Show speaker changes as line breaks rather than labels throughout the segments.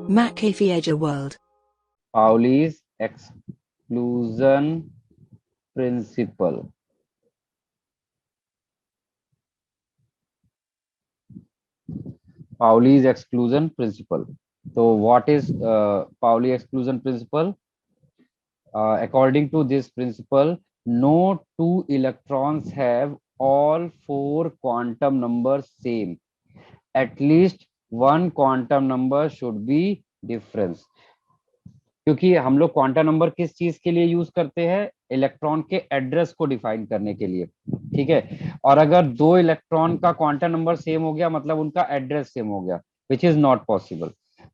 McAfee world.
Pauli's exclusion principle. Pauli's exclusion principle. So what is Pauli exclusion principle? According to this principle, no two electrons have all four quantum numbers same. At least one quantum number should be difference. क्योंकि हम लोग quantum number किस चीज के लिए use करते हैं? Electron के एड्रेस को डिफाइन करने के लिए। ठीक है, और अगर दो इलेक्ट्रॉन का क्वांटम नंबर सेम हो गया मतलब उनका एड्रेस सेम हो गया, विच इज नॉट पॉसिबल।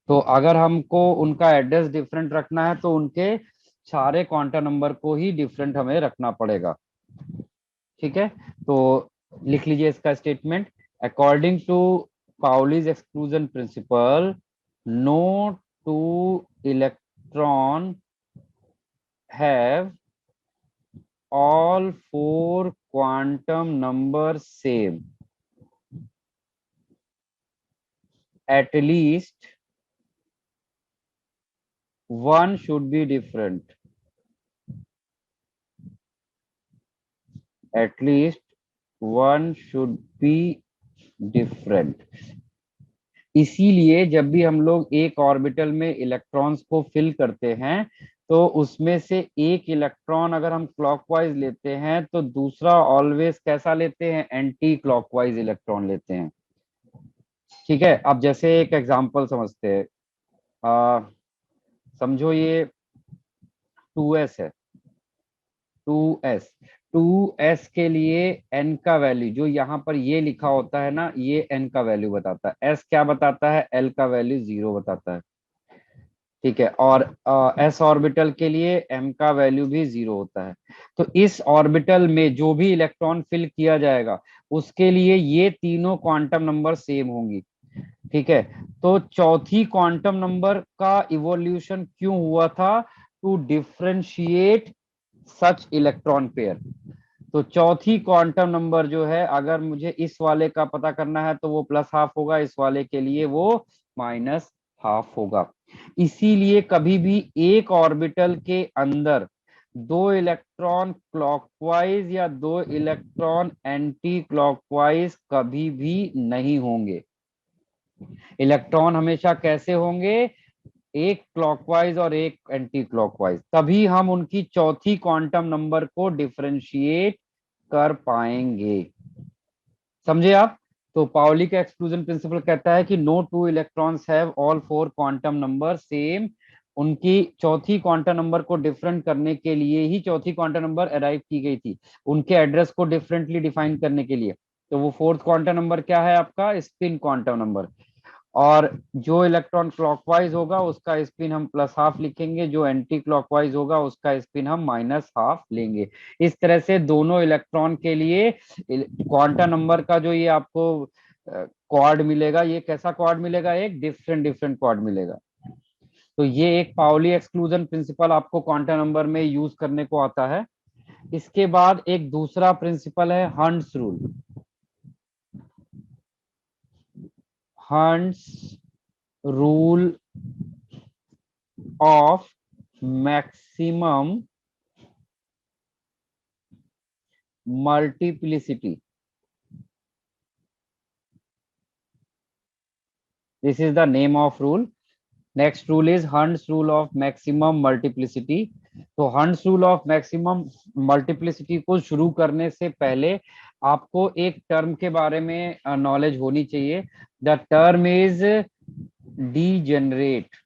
तो अगर हमको उनका एड्रेस डिफरेंट रखना है तो उनके सारे क्वांटम नंबर को ही डिफरेंट हमें रखना पड़ेगा। ठीक है, तो लिख लीजिए इसका statement. According to Pauli's exclusion principle, no two electron have all four quantum numbers same. At least one should be different. At least one should be different. इसीलिए जब भी हम लोग एक ऑर्बिटल में इलेक्ट्रॉन्स को फिल करते हैं तो उसमें से एक इलेक्ट्रॉन अगर हम क्लॉकवाइज लेते हैं तो दूसरा ऑलवेज कैसा लेते हैं? एंटी क्लॉकवाइज इलेक्ट्रॉन लेते हैं। ठीक है, अब जैसे एक एग्जांपल समझते हैं। समझो ये 2s है। 2s, 2s के लिए n का वैल्यू जो यहाँ पर ये लिखा होता है ना, ये n का वैल्यू बताता है। s क्या बताता है? l का वैल्यू 0 बताता है। ठीक है, और s ऑर्बिटल के लिए m का वैल्यू भी 0 होता है। तो इस ऑर्बिटल में जो भी इलेक्ट्रॉन फिल किया जाएगा उसके लिए ये तीनों क्वांटम नंबर सेम होंगी। ठीक है, तो चौथी क्वांटम नंबर का इवोल्यूशन क्यों हुआ था? To differentiate such electron pair. तो चौथी क्वांटम नंबर जो है, अगर मुझे इस वाले का पता करना है तो वो प्लस हाफ होगा, इस वाले के लिए वो माइनस हाफ होगा। इसीलिए कभी भी एक ऑर्बिटल के अंदर दो इलेक्ट्रॉन क्लॉकवाइज या दो इलेक्ट्रॉन एंटी क्लॉकवाइज कभी भी नहीं होंगे। इलेक्ट्रॉन हमेशा कैसे होंगे? एक क्लॉकवाइज और एक एंटी क्लॉकवाइज, तभी हम उनकी चौथी क्वांटम नंबर को डिफरेंशिएट कर पाएंगे। समझे आप? तो पाउली का एक्सक्लूजन प्रिंसिपल कहता है कि no two electrons have all four quantum number same. उनकी चौथी क्वांटम नंबर को डिफरेंट करने के लिए ही चौथी क्वांटम नंबर अराइव की गई थी, उनके एड्रेस को डिफरेंटली डिफाइन करने के लिए। तो वो फोर्थ क्वांटम नंबर क्या है आपका? Spin quantum number. और जो इलेक्ट्रॉन क्लॉकवाइज होगा उसका स्पिन हम प्लस हाफ लिखेंगे, जो एंटी क्लॉकवाइज होगा उसका स्पिन हम माइनस हाफ लेंगे। इस तरह से दोनों इलेक्ट्रॉन के लिए क्वांटम नंबर का जो ये आपको क्वाड मिलेगा, ये कैसा क्वाड मिलेगा? एक डिफरेंट डिफरेंट क्वाड मिलेगा। तो ये एक पाउली एक्सक्लूजन प्रिंसिपल आपको क्वांटम नंबर में यूज करने को आता है। इसके बाद एक दूसरा प्रिंसिपल है hunts rule. Hunts rule of maximum multiplicity. This is the name of rule. Next rule is Hund's rule of maximum multiplicity. तो hunts rule of maximum multiplicity को शुरू करने से पहले आपको एक टर्म के बारे में नॉलेज होनी चाहिए। The term is degenerate.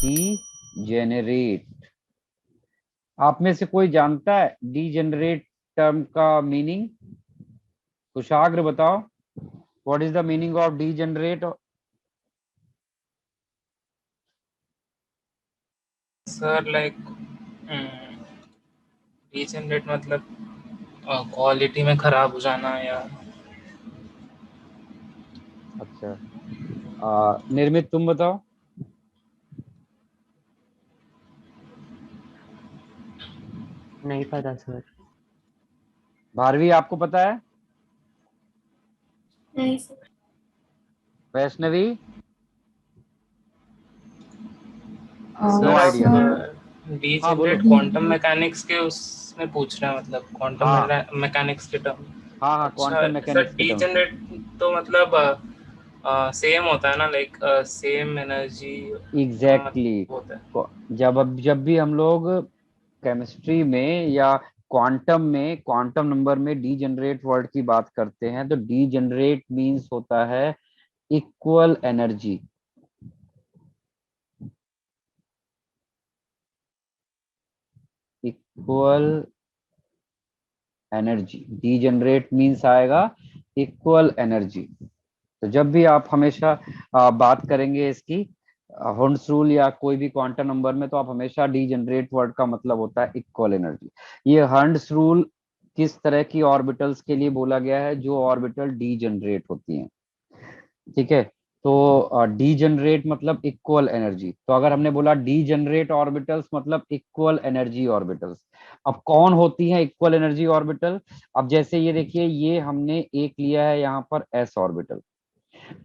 Degenerate, आप में से कोई जानता है डीजेनरेट टर्म का मीनिंग? कुशाग्र बताओ, what is the meaning of degenerate?
Sir like degenerate मतलब क्वालिटी में खराब हो जाना या
अच्छा, निर्मित तुम बताओ।
नहीं पता सर।
भारवी आपको पता है?
नहीं सर।
वैष्णवी,
सर
नो
आप
आइडिया। हाँ बोलो।
डीजेनरेट क्वांटम मैकेनिक्स के उसमें पूछ रहे हैं, मतलब क्वांटम
हाँ
मैकेनिक्स के टर्म।
हाँ हाँ,
अच्छा
क्वांटम
सर,
मैकेनिक्स के टर्म्स में।
डीजेनरेट तो मतलब सेम होता है ना, लाइक सेम एनर्जी का
एग्जैक्टली
मतलब होता है।
जब भी हम लोग केमिस्ट्री में या क्वांटम नंबर में डीजेनरेट वर्ड की बात करते हैं, तो डीजेनरेट मींस होता है equal energy. Equal energy, degenerate means आएगा इक्वल एनर्जी। तो जब भी आप हमेशा बात करेंगे इसकी हॉर्न्स रूल या कोई भी क्वांटम नंबर में, तो आप हमेशा डीजेनरेट वर्ड का मतलब होता है इक्वल एनर्जी। ये हॉर्न्स रूल किस तरह की ऑर्बिटल्स के लिए बोला गया है? जो ऑर्बिटल डीजेनरेट होती हैं, ठीक है। तो डीजेनरेट मतलब इक्वल एनर्जी। तो अगर हमने बोला डीजेनरेट ऑर्बिटल्स मतलब इक्वल एनर्जी ऑर्बिटल्स। अब कौन होती है इक्वल एनर्जी ऑर्बिटल? अब जैसे ये देखिए, ये हमने एक लिया है यहाँ पर एस ऑर्बिटल।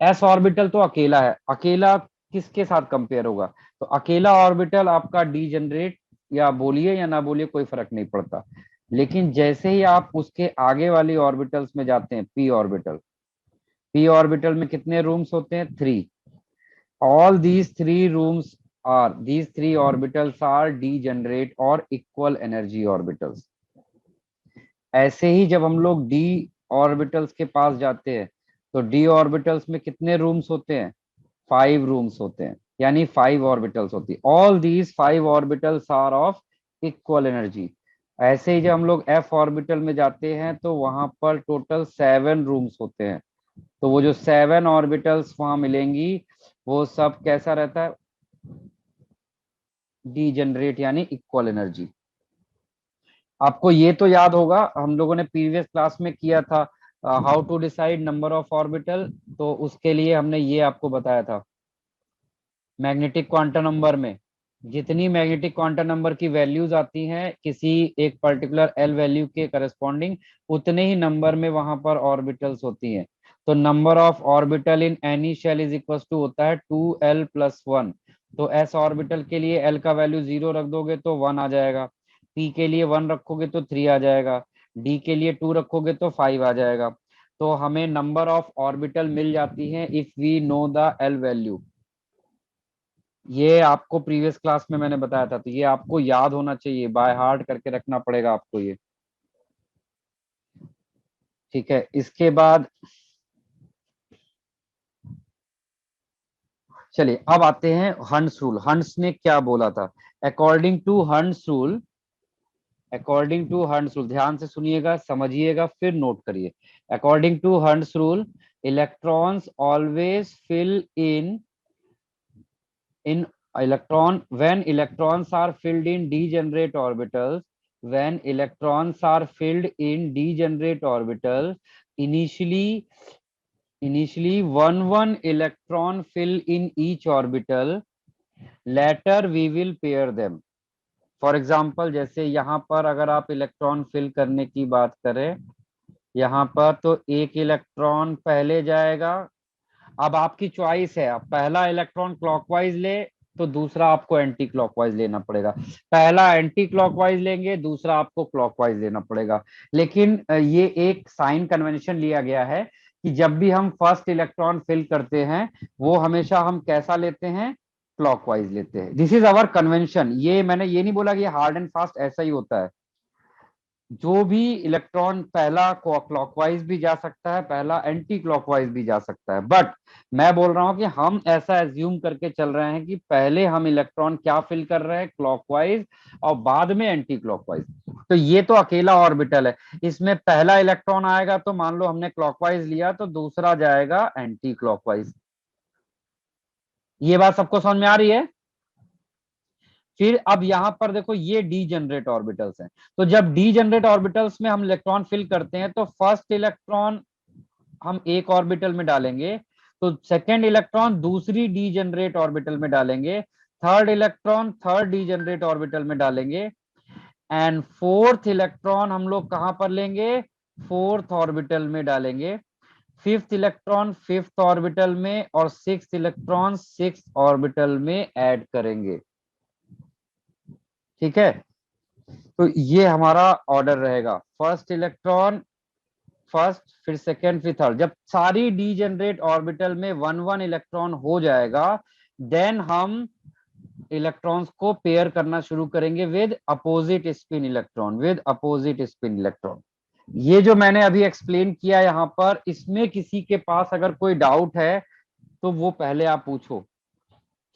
एस ऑर्बिटल तो अकेला है, अकेला किसके साथ कंपेयर होगा? तो अकेला ऑर्बिटल आपका डीजेनरेट, या बोलिए या ना बोलिए कोई फर्क नहीं पड़ता। लेकिन जैसे ही आप उसके आगे वाली ऑर्बिटल्स में जाते हैं, पी ऑर्बिटल, पी ऑर्बिटल में कितने रूम्स होते हैं? 3। All these 3 rooms are, these 3 orbitals are degenerate और इक्वल एनर्जी ऑर्बिटल्स। ऐसे ही जब हम लोग डी ऑर्बिटल्स के पास जाते हैं, तो डी ऑर्बिटल्स में कितने रूम्स होते हैं? 5 रूम्स होते हैं, यानी 5 ऑर्बिटल्स होती है। All these 5 orbitals are of equal energy. ऐसे ही जब हम लोग एफ ऑर्बिटल में जाते हैं, तो वहां पर टोटल 7 रूम्स होते हैं। तो वो जो 7 ऑर्बिटल्स वहां मिलेंगी, वो सब कैसा रहता है? डीजेनरेट यानी इक्वल एनर्जी। आपको ये तो याद होगा, हम लोगों ने प्रीवियस क्लास में किया था how to decide number of orbital. तो उसके लिए हमने ये आपको बताया था, मैग्नेटिक क्वांटम नंबर में जितनी मैग्नेटिक क्वांटम नंबर की वैल्यूज आती हैं किसी एक पर्टिकुलर एल वैल्यू के करस्पॉन्डिंग, उतने ही नंबर में वहां पर ऑर्बिटल्स होती हैं। तो number of orbital in any shell is equal to होता है 2l+1। तो एस ऑर्बिटल के लिए एल का वैल्यू 0 रख दोगे तो 1 आ जाएगा, पी के लिए 1 रखोगे तो 3 आ जाएगा, डी के लिए 2 रखोगे तो 5 आ जाएगा। तो हमें नंबर ऑफ ऑर्बिटल मिल जाती है if we know the L value. ये आपको प्रीवियस क्लास में मैंने बताया था, तो ये आपको याद होना चाहिए, बाय हार्ट करके रखना पड़ेगा आपको ये, ठीक है। इसके बाद चलिए अब आते हैं हंस रूल। हंस ने क्या बोला था? According to Hund's rule, according to Hund's rule, ध्यान से सुनिएगा, समझिएगा, फिर नोट करिए। According to Hund's rule, electrons always fill in electron when electrons are filled in degenerate orbitals, when electrons are filled in degenerate orbitals, initially one electron fill in each orbital, later we will pair them. For example, जैसे यहाँ पर अगर आप electron fill करने की बात करें, यहाँ पर तो एक इलेक्ट्रॉन पहले जाएगा। अब आपकी चॉइस है, आप पहला इलेक्ट्रॉन क्लॉकवाइज ले तो दूसरा आपको एंटी क्लॉकवाइज लेना पड़ेगा, पहला एंटी क्लॉकवाइज लेंगे दूसरा आपको क्लॉकवाइज लेना पड़ेगा। लेकिन ये एक साइन कन्वेंशन लिया गया है कि जब भी हम फर्स्ट इलेक्ट्रॉन फिल करते हैं, वो हमेशा हम कैसा लेते हैं? क्लॉकवाइज लेते हैं। This is our convention. ये मैंने ये नहीं बोला कि हार्ड एंड फास्ट ऐसा ही होता है। जो भी इलेक्ट्रॉन पहला क्लॉकवाइज भी जा सकता है, पहला एंटी क्लॉकवाइज भी जा सकता है, बट मैं बोल रहा हूं कि हम ऐसा एज्यूम करके चल रहे हैं कि पहले हम इलेक्ट्रॉन क्या फिल कर रहे हैं? क्लॉकवाइज, और बाद में एंटी क्लॉकवाइज। तो ये तो अकेला ऑर्बिटल है, इसमें पहला इलेक्ट्रॉन आएगा तो मान लो हमने क्लॉकवाइज लिया, तो दूसरा जाएगा एंटी क्लॉकवाइज। ये बात सबको समझ में आ रही है? फिर अब यहां पर देखो, ये डीजेनरेट ऑर्बिटल्स हैं। तो जब डीजेनरेट ऑर्बिटल्स में हम इलेक्ट्रॉन फिल करते हैं, तो फर्स्ट इलेक्ट्रॉन हम एक ऑर्बिटल में डालेंगे, तो सेकेंड इलेक्ट्रॉन दूसरी डीजेनरेट ऑर्बिटल में डालेंगे, third electron third degenerate orbital में डालेंगे, एंड फोर्थ इलेक्ट्रॉन हम लोग कहां पर लेंगे? फोर्थ ऑर्बिटल में डालेंगे। 5th इलेक्ट्रॉन 5th ऑर्बिटल में और 6th इलेक्ट्रॉन 6th ऑर्बिटल में ऐड करेंगे। ठीक है, तो ये हमारा ऑर्डर रहेगा, फर्स्ट इलेक्ट्रॉन फर्स्ट, फिर सेकेंड, फिर थर्ड। जब सारी डीजेनरेट ऑर्बिटल में 1 1 इलेक्ट्रॉन हो जाएगा, देन हम इलेक्ट्रॉन्स को पेयर करना शुरू करेंगे with opposite spin electron, with opposite spin electron. ये जो मैंने अभी एक्सप्लेन किया यहाँ पर, इसमें किसी के पास अगर कोई डाउट है तो वो पहले आप पूछो।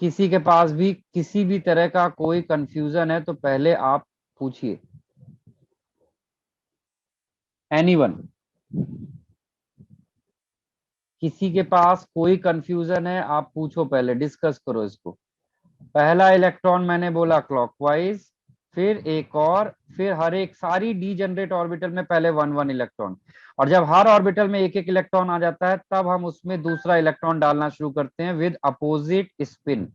किसी के पास भी किसी भी तरह का कोई कंफ्यूजन है तो पहले आप पूछिए। एनीवन, किसी के पास कोई कंफ्यूजन है आप पूछो, पहले डिस्कस करो इसको। पहला इलेक्ट्रॉन मैंने बोला क्लॉकवाइज, फिर एक और, फिर हर एक सारी डीजेनरेट ऑर्बिटल में पहले 1 1 इलेक्ट्रॉन, और जब हर ऑर्बिटल में एक एक इलेक्ट्रॉन आ जाता है तब हम उसमें दूसरा इलेक्ट्रॉन डालना शुरू करते हैं विद अपोजिट स्पिन।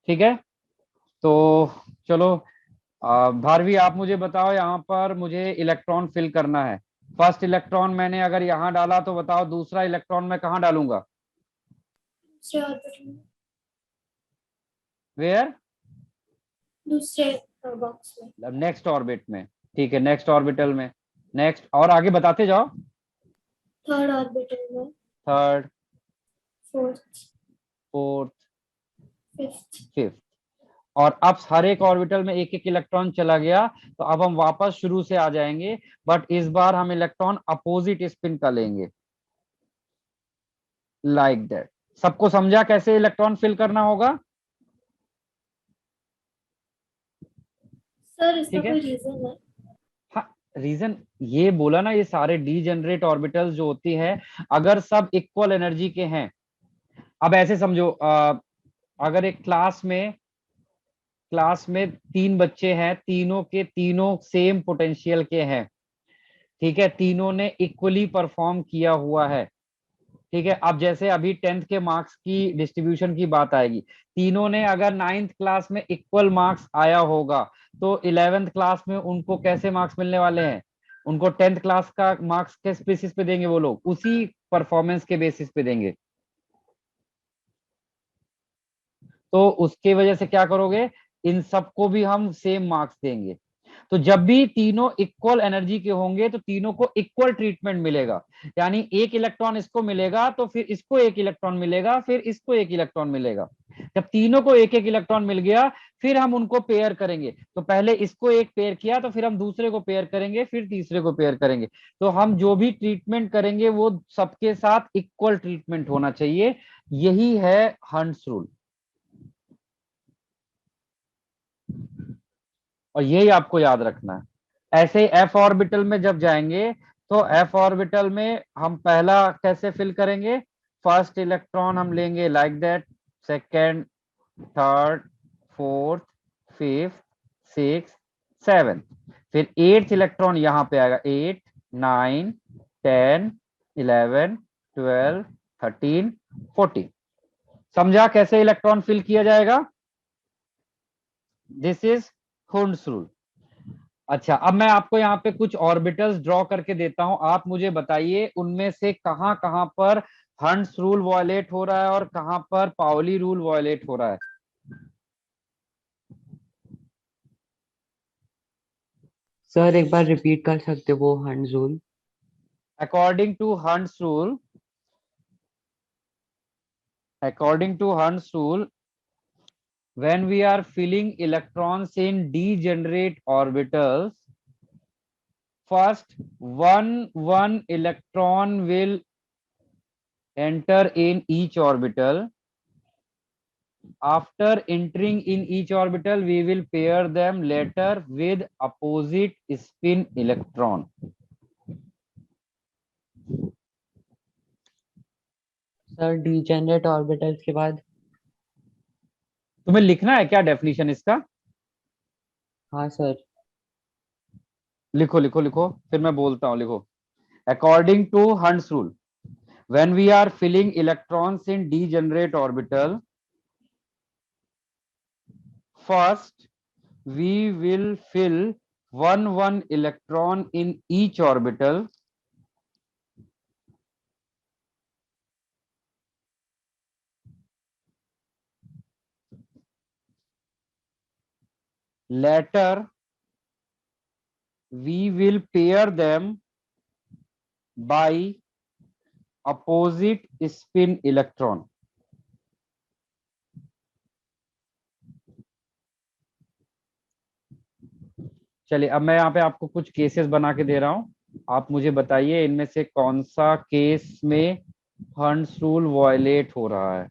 ठीक है, तो चलो भारवी आप मुझे बताओ, यहाँ पर मुझे इलेक्ट्रॉन फिल करना है। फर्स्ट इलेक्ट्रॉन मैंने अगर यहाँ डाला तो बताओ दूसरा इलेक्ट्रॉन मैं कहाँ डालूंगा?
दूसरे ऑर्बिटल में,
वेयर?
दूसरे बॉक्स में,
नेक्स्ट ऑर्बिट में। ठीक है, नेक्स्ट ऑर्बिटल में। नेक्स्ट, और आगे बताते जाओ।
थर्ड ऑर्बिटल में,
third,
fourth,
fourth,
fifth.
Fifth. और अब हर एक ऑर्बिटल में एक एक इलेक्ट्रॉन चला गया, तो अब हम वापस शुरू से आ जाएंगे, बट इस बार हम इलेक्ट्रॉन अपोजिट स्पिन का लेंगे, लाइक दैट। सबको समझा कैसे इलेक्ट्रॉन फिल करना होगा?
सर इसका
ठीक है,
कोई रीजन है?
हाँ, रीजन ये बोला ना, ये सारे डीजेनरेट ऑर्बिटल्स जो होती है अगर सब इक्वल एनर्जी के हैं, अब ऐसे समझो, अगर एक क्लास में 3 बच्चे हैं, तीनों के तीनों सेम पोटेंशियल के हैं, ठीक है, तीनों ने इक्वली परफॉर्म किया हुआ है। ठीक है, अब जैसे अभी 10th के मार्क्स की डिस्ट्रीब्यूशन की बात आएगी, तीनों ने अगर 9th क्लास में इक्वल मार्क्स आया होगा तो 11th क्लास में उनको कैसे मार्क्स मिलने वाले हैं? उनको 10th क्लास का मार्क्स किस बेसिस पे देंगे? वो लोग उसी परफॉर्मेंस के बेसिस पे देंगे। तो उसके वजह से क्या करोगे, इन सबको भी हम सेम मार्क्स देंगे। तो जब भी तीनों इक्वल एनर्जी के होंगे तो तीनों को इक्वल ट्रीटमेंट मिलेगा, यानी एक इलेक्ट्रॉन इसको मिलेगा तो फिर इसको एक इलेक्ट्रॉन मिलेगा, फिर इसको एक इलेक्ट्रॉन मिलेगा। जब तीनों को एक एक इलेक्ट्रॉन मिल गया, फिर हम उनको पेयर करेंगे। तो पहले इसको एक पेयर किया तो फिर हम दूसरे को पेयर करेंगे, फिर तीसरे को पेयर करेंगे। तो हम जो भी ट्रीटमेंट करेंगे वो सबके साथ इक्वल ट्रीटमेंट होना चाहिए। यही है हंट्स रूल, और यही आपको याद रखना है। ऐसे एफ ऑर्बिटल में जब जाएंगे तो एफ ऑर्बिटल में हम पहला कैसे फिल करेंगे? फर्स्ट इलेक्ट्रॉन हम लेंगे like that, second, third, fourth, fifth, six, seventh, फिर 8th इलेक्ट्रॉन यहाँ पे आएगा, 8 9 10 11 12 13 14। समझा कैसे इलेक्ट्रॉन फिल किया जाएगा? This is Hund's rule. अच्छा, अब मैं आपको यहाँ पे कुछ ऑर्बिटल्स ड्रॉ करके देता हूं, आप मुझे बताइए उनमें से कहां कहां पर हंट्स रूल वायलेट हो रहा है और कहां पर पाउली रूल वायलेट हो रहा है।
सर एक बार रिपीट कर सकते हो वो Hund's rule?
According to Hund's rule, when we are filling electrons in degenerate orbitals, first one electron will enter in each orbital. After entering in each orbital, we will pair them later with opposite spin electron.
Sir degenerate orbitals के बाद?
तुम्हें लिखना है क्या definition इसका?
हाँ sir.
लिखो लिखो लिखो, फिर मैं बोलता हूं, लिखो। According to Hund's rule, when we are filling electrons in degenerate orbital, first we will fill one electron in each orbital. later we will pair them by opposite spin electron. चलिए अब मैं यहाँ पे आपको कुछ केसेस बना के दे रहा हूं, आप मुझे बताइए इनमें से कौन सा केस में हंस रूल वायलेट हो रहा है।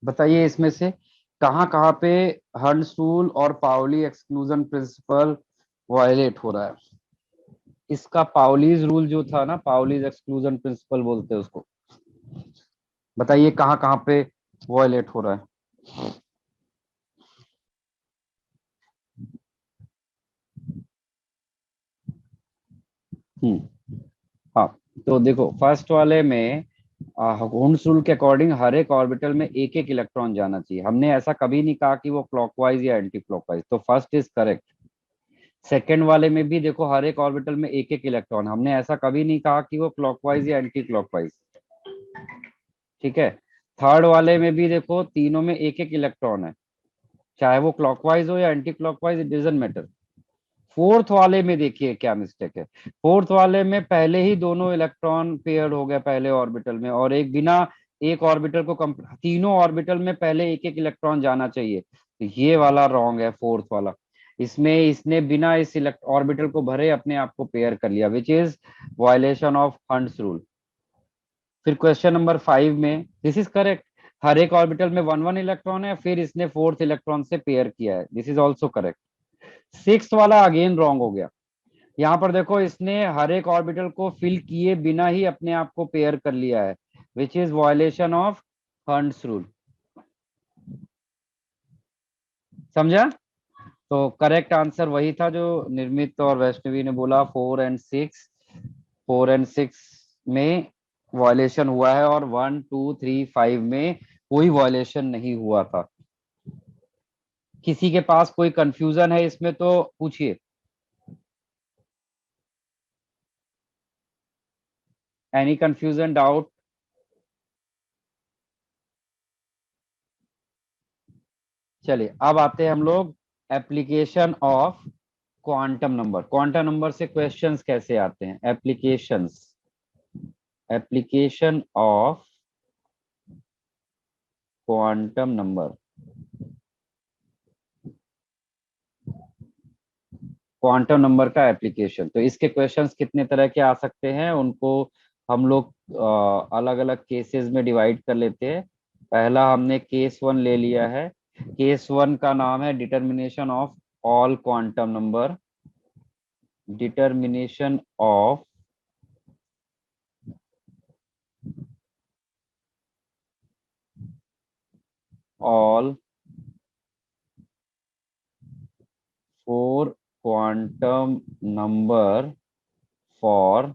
बताइए इसमें से कहां कहां पे हंस रूल और पाउली एक्सक्लूजन प्रिंसिपल वायलेट हो रहा है। इसका पाउलीज रूल जो था ना, पाउलीज एक्सक्लूजन प्रिंसिपल बोलते हैं उसको। बताइए कहां कहां पे वायलेट हो रहा है। हाँ, तो देखो फर्स्ट वाले में हॉर्न्स रूल के अकॉर्डिंग हर एक ऑर्बिटल में एक एक इलेक्ट्रॉन जाना चाहिए। हमने ऐसा कभी नहीं कहा कि वो क्लॉकवाइज या एंटी क्लॉकवाइज, तो फर्स्ट इज करेक्ट। सेकेंड वाले में भी देखो हर एक ऑर्बिटल में एक एक इलेक्ट्रॉन, हमने ऐसा कभी नहीं कहा कि वो क्लॉकवाइज या एंटी क्लॉकवाइज। ठीक है। थर्ड वाले में भी देखो तीनों में एक एक इलेक्ट्रॉन है, चाहे वो क्लॉकवाइज हो या anti clockwise, it doesn't matter. Fourth वाले में देखिए क्या मिस्टेक है। फोर्थ वाले में पहले ही दोनों इलेक्ट्रॉन पेयर्ड हो गया पहले ऑर्बिटल में, और एक बिना एक ऑर्बिटल को तीनों ऑर्बिटल में पहले एक एक इलेक्ट्रॉन जाना चाहिए, तो ये वाला रॉन्ग है फोर्थ वाला। इसमें इसने बिना इस ऑर्बिटल को भरे अपने आप को पेयर कर लिया, विच इज वायलेशन ऑफ हंस रूल। फिर क्वेश्चन नंबर 5 में दिस इज करेक्ट, हर एक ऑर्बिटल में वन वन इलेक्ट्रॉन है, फिर इसने फोर्थ इलेक्ट्रॉन से पेयर किया है, this is also correct. Six वाला अगेन रॉन्ग हो गया। यहाँ पर देखो इसने हर एक ऑर्बिटल को फिल किए बिना ही अपने आप को पेयर कर लिया है, विच इज वायलेशन ऑफ हंस रूल। समझा? तो करेक्ट आंसर वही था जो निर्मित और वैष्णवी ने बोला, 4 और 6 में वायलेशन हुआ है, और 1 2 3 5 में कोई वायलेशन नहीं हुआ था। किसी के पास कोई कंफ्यूजन है इसमें तो पूछिए। Any confusion, doubt? चलिए अब आते हैं हम लोग application of quantum number. Quantum number से क्वेश्चंस कैसे आते हैं, applications, application of quantum number. Quantum number का एप्लीकेशन, तो इसके क्वेश्चंस कितने तरह के आ सकते हैं, उनको हम लोग अलग अलग केसेस में डिवाइड कर लेते हैं। पहला हमने केस 1 ले लिया है। केस 1 का नाम है determination of all quantum number. Determination of all 4 quantum number for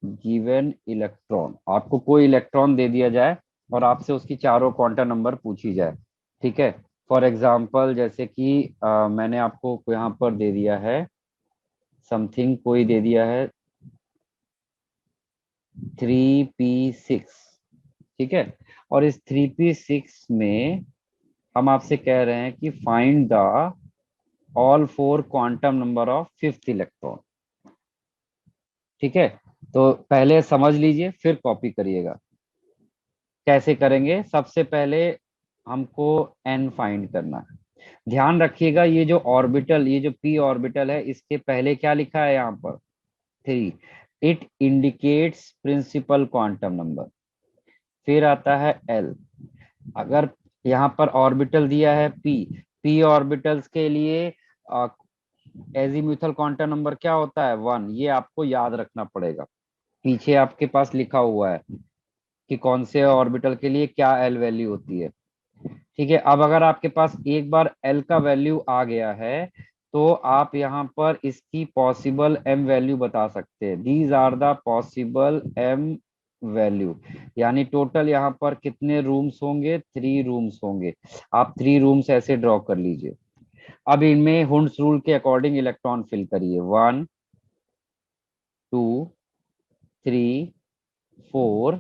given electron. आपको कोई इलेक्ट्रॉन दे दिया जाए और आपसे उसकी चारों क्वांटम नंबर पूछी जाए, ठीक है। फॉर एग्जांपल जैसे कि मैंने आपको यहाँ पर दे दिया है समथिंग, कोई दे दिया है 3p6, ठीक है। और इस 3p6 में हम आपसे कह रहे हैं कि find the all 4 quantum number of 5th electron, ठीक है। तो पहले समझ लीजिए फिर कॉपी करिएगा। कैसे करेंगे, सबसे पहले हमको n फाइंड करना है। ध्यान रखिएगा ये जो ऑर्बिटल, ये जो p ऑर्बिटल है, इसके पहले क्या लिखा है यहाँ पर 3, it indicates principal quantum number. फिर आता है l, अगर यहाँ पर ऑर्बिटल दिया है p ऑर्बिटल्स के लिए एजीम्यूथल क्वांटम नंबर क्या होता है 1, ये आपको याद रखना पड़ेगा। पीछे आपके पास लिखा हुआ है कि कौन से ऑर्बिटल के लिए क्या एल वैल्यू होती है, ठीक है। अब अगर आपके पास एक बार एल का वैल्यू आ गया है तो आप यहाँ पर इसकी पॉसिबल एम वैल्यू बता सकते हैं। These are the possible M value, यानी टोटल यहाँ पर कितने रूम्स होंगे, 3 रूम्स होंगे। आप 3 रूम्स ऐसे ड्रॉ कर लीजिए। अब इनमें हुंड्स रूल के अकॉर्डिंग इलेक्ट्रॉन फिल करिए, 1 2 3 4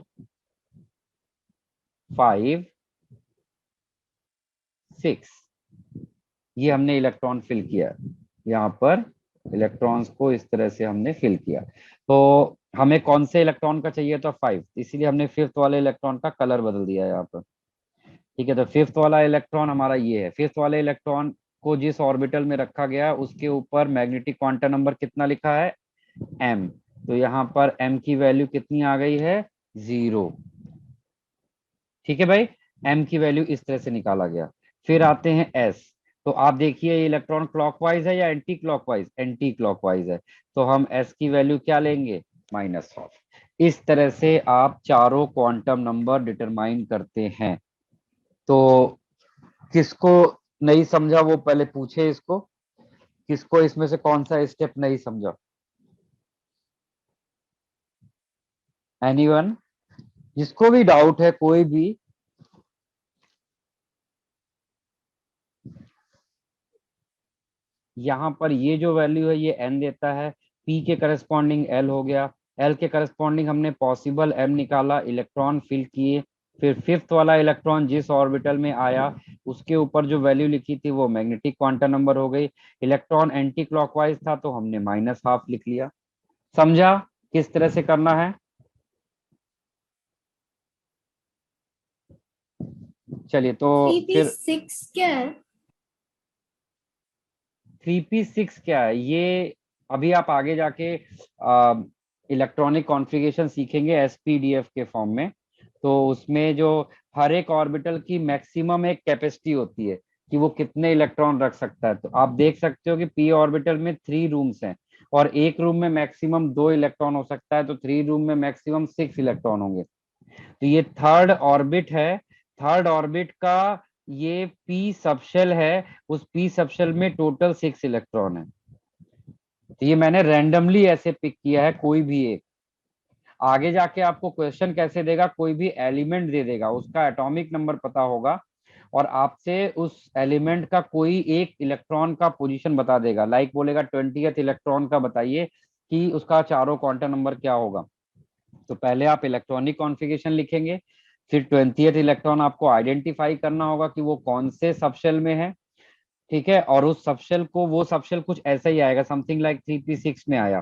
5 6, ये हमने इलेक्ट्रॉन फिल किया। यहाँ पर इलेक्ट्रॉन्स को इस तरह से हमने फिल किया। तो हमें कौन से इलेक्ट्रॉन का चाहिए था? 5, इसीलिए हमने फिफ्थ वाले इलेक्ट्रॉन का कलर बदल दिया यहाँ पर। ठीक है, तो फिफ्थ वाला इलेक्ट्रॉन हमारा ये है। फिफ्थ वाले इलेक्ट्रॉन को जिस ऑर्बिटल में रखा गया उसके ऊपर मैग्नेटिक क्वांटम नंबर कितना लिखा है? m। तो यहाँ पर m की वैल्यू कितनी आ गई है? 0। ठीक है भाई, m की वैल्यू इस तरह से निकाला गया। फिर आते हैं s। तो आप देखिए ये इलेक्ट्रॉन क्लॉकवाइज है या एंटी क्लॉकवाइज? एंटी क्लॉकवाइज है, तो हम s की वैल्यू क्या लेंगे? -12। इस तरह से आप चारों क्वांटम नंबर डिटरमाइन करते हैं। तो किसको नहीं समझा वो पहले पूछे इसको, किसको इसमें से कौन सा स्टेप नहीं समझा? एनीवन, जिसको भी डाउट है कोई भी? यहाँ पर ये जो वैल्यू है ये n देता है, p के करस्पॉन्डिंग l हो गया, l के करस्पॉन्डिंग हमने पॉसिबल m निकाला, इलेक्ट्रॉन फिल किए। फिर फिफ्थ वाला इलेक्ट्रॉन जिस ऑर्बिटल में आया उसके ऊपर जो वैल्यू लिखी थी वो मैग्नेटिक क्वांटम नंबर हो गई। इलेक्ट्रॉन एंटी क्लॉकवाइज था तो हमने -12 लिख लिया। समझा किस तरह से करना है? चलिए तो फिर
3p6 क्या है?
3p6 क्या है ये अभी आप आगे जाके इलेक्ट्रॉनिक कॉन्फ़िगरेशन सीखेंगे एसपीडीएफ के फॉर्म में। तो उसमें जो हर एक ऑर्बिटल की मैक्सिमम एक कैपेसिटी होती है कि वो कितने इलेक्ट्रॉन रख सकता है। तो आप देख सकते हो कि पी ऑर्बिटल में 3 रूम्स हैं और एक रूम में मैक्सिमम 2 इलेक्ट्रॉन हो सकता है, तो 3 रूम में मैक्सिमम 6 इलेक्ट्रॉन होंगे। तो ये थर्ड ऑर्बिट है, थर्ड ऑर्बिट का ये पी सबशेल है, उस पी सबशेल में टोटल 6 इलेक्ट्रॉन है। तो ये मैंने रैंडमली ऐसे पिक किया है कोई भी एक। आगे जाके आपको क्वेश्चन कैसे देगा, कोई भी एलिमेंट दे देगा, उसका एटॉमिक नंबर पता होगा और आपसे उस एलिमेंट का कोई एक इलेक्ट्रॉन का पोजीशन बता देगा। लाइक बोलेगा 20th इलेक्ट्रॉन का बताइए कि उसका चारों क्वांटम नंबर क्या होगा। तो पहले आप इलेक्ट्रॉनिक कॉन्फ़िगरेशन लिखेंगे, फिर 20th इलेक्ट्रॉन आपको आइडेंटिफाई करना होगा कि वो कौन से सबशेल में है। ठीक है, और उस सबशेल को, वो सबशेल कुछ ऐसा ही आएगा, समथिंग लाइक 3p6 में आया।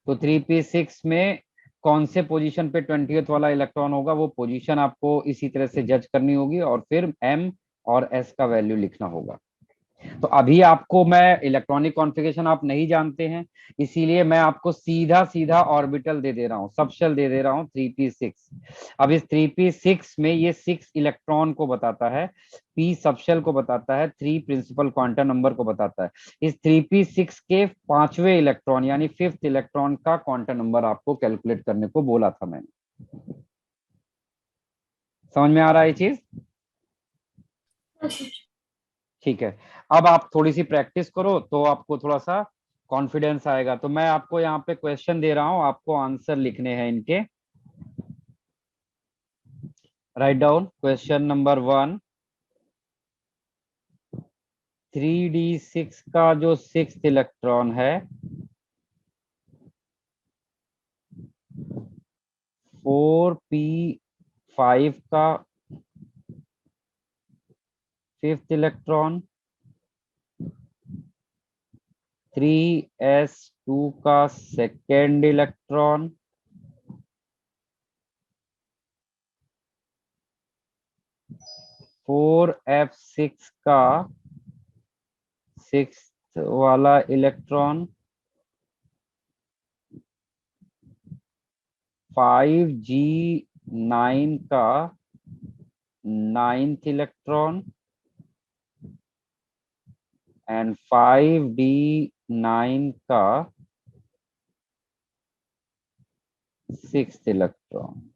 तो 3p6 में कौन से पोजीशन पे 20th वाला इलेक्ट्रॉन होगा वो पोजीशन आपको इसी तरह से जज करनी होगी और फिर m और s का वैल्यू लिखना होगा। तो अभी आपको मैं इलेक्ट्रॉनिक कॉन्फ़िगरेशन आप नहीं जानते हैं, इसीलिए मैं आपको सीधा सीधा ऑर्बिटल दे दे रहा हूँ, सबशेल दे दे रहा हूँ 3p6। अब इस 3p6 में ये 6 इलेक्ट्रॉन को बताता है, p सबशेल को बताता है, 3 प्रिंसिपल क्वांटम नंबर को बताता है। इस 3p6 के 5वें इलेक्ट्रॉन यानी 5th इलेक्ट्रॉन का क्वांटम नंबर आपको कैलकुलेट करने को बोला था मैंने। समझ में आ रहा है ये चीज? ठीक है, अब आप थोड़ी सी प्रैक्टिस करो तो आपको थोड़ा सा कॉन्फिडेंस आएगा। तो मैं आपको यहाँ पे क्वेश्चन दे रहा हूँ, आपको आंसर लिखने हैं इनके। Write down question number 1। 3d6 का जो 6th इलेक्ट्रॉन है 4p5 का 5th इलेक्ट्रॉन, 3s2 का 2nd इलेक्ट्रॉन, 4f6 का 6th वाला इलेक्ट्रॉन, 5g9 का 9th इलेक्ट्रॉन एंड 5d9 का 6th इलेक्ट्रॉन।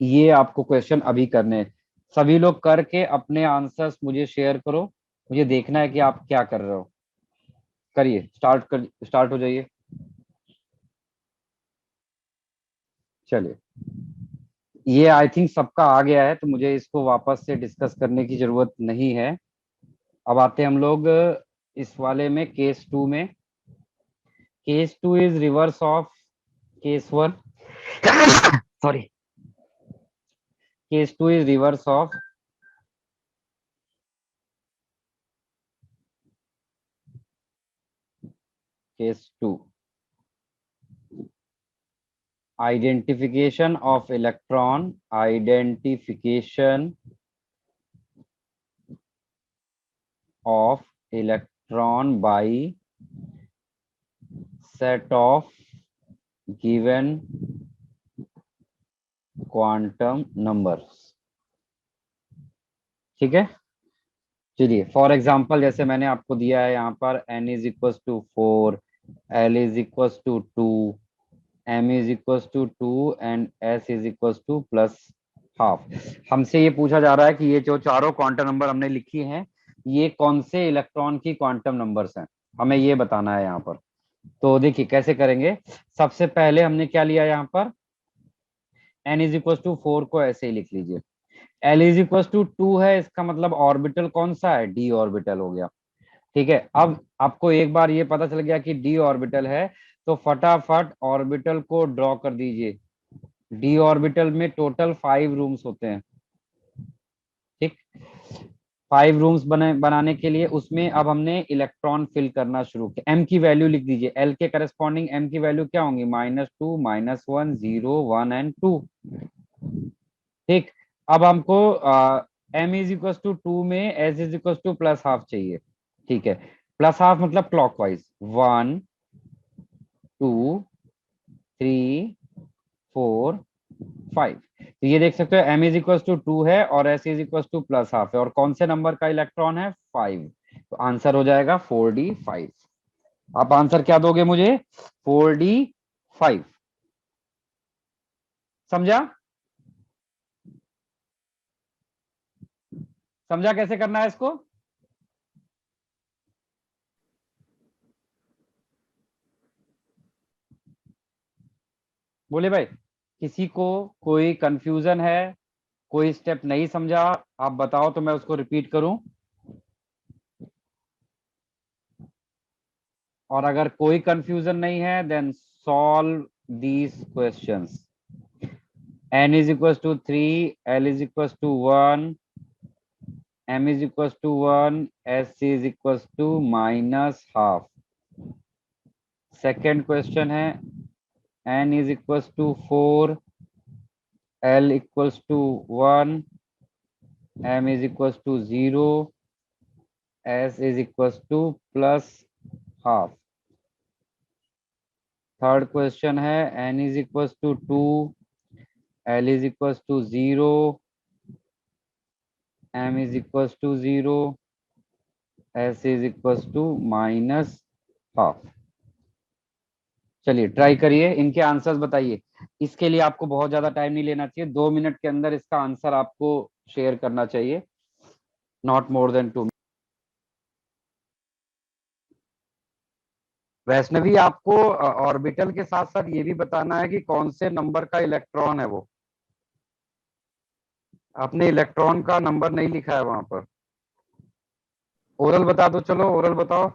ये आपको क्वेश्चन अभी करने हैं। सभी लोग करके अपने आंसर्स मुझे शेयर करो, मुझे देखना है कि आप क्या कर रहे हो। करिए, स्टार्ट हो जाइए। चलिए, ये आई थिंक सबका आ गया है तो मुझे इसको वापस से डिस्कस करने की जरूरत नहीं है। अब आते हैं हम लोग इस वाले में, केस 2 में। Case 2 is reverse of case 1 sorry, case 2 is reverse of case 2. Identification of electron by set of given quantum numbers. ठीक है, चलिए फॉर एग्जांपल जैसे मैंने आपको दिया है यहाँ पर n is equal to 4, l is equal to 2, m is equal to 2 and s is equal to plus half. हमसे ये पूछा जा रहा है कि ये जो चारों क्वांटम नंबर हमने लिखी हैं ये कौन से इलेक्ट्रॉन की क्वांटम नंबर्स हैं, हमें ये बताना है यहाँ पर. तो देखिए कैसे करेंगे. सबसे पहले हमने क्या लिया यहाँ पर, n इज इक्वल टू 4 को ऐसे ही लिख लीजिए. l इज इक्वल टू 2 है, इसका मतलब ऑर्बिटल कौन सा है, d ऑर्बिटल हो गया. ठीक है, अब आपको एक बार ये पता चल गया कि d ऑर्बिटल है तो फटाफट ऑर्बिटल को ड्रॉ कर दीजिए. d ऑर्बिटल में टोटल 5 रूम्स होते हैं. ठीक, 5 रूम्स बनाने के लिए उसमें अब हमने इलेक्ट्रॉन फिल करना शुरू किया. m की वैल्यू लिख दीजिए, l के करस्पॉन्डिंग m की वैल्यू क्या होंगी, -2, -1, 0, 1 एंड 2. ठीक, अब हमको m इज इक्वल टू 2 में s is equal to plus half चाहिए. ठीक है, प्लस हाफ मतलब क्लॉकवाइज 1 2 3 4 5. तो ये देख सकते हो m इज इक्वल टू 2 है और s is equal to plus half है और कौन से नंबर का इलेक्ट्रॉन है 5. तो आंसर हो जाएगा 4d5. आप आंसर क्या दोगे मुझे, 4d5. समझा, समझा कैसे करना है इसको. बोले भाई, किसी को कोई कंफ्यूजन है, कोई स्टेप नहीं समझा, आप बताओ तो मैं उसको रिपीट करूं. और अगर कोई कंफ्यूजन नहीं है then solve these questions. n is equal to 3, l is equal to 1, m is equal to 1, s is equal to minus half. Second question है n is equal to 4, l equals to 1, m is equal to 0, s is equal to plus half. Third question है n is equal to 2, l is equal to 0, m is equal to 0, s is equal to minus half. चलिए try करिए, इनके answers बताइए. इसके लिए आपको बहुत ज्यादा टाइम नहीं लेना चाहिए, 2 मिनट के अंदर इसका आंसर आपको शेयर करना चाहिए, नॉट मोर देन 2. वैष्णवी, आपको ऑर्बिटल के साथ साथ ये भी बताना है कि कौन से नंबर का इलेक्ट्रॉन है वो. आपने इलेक्ट्रॉन का नंबर नहीं लिखा है वहां पर. ओरल बता दो, चलो ओरल बताओ.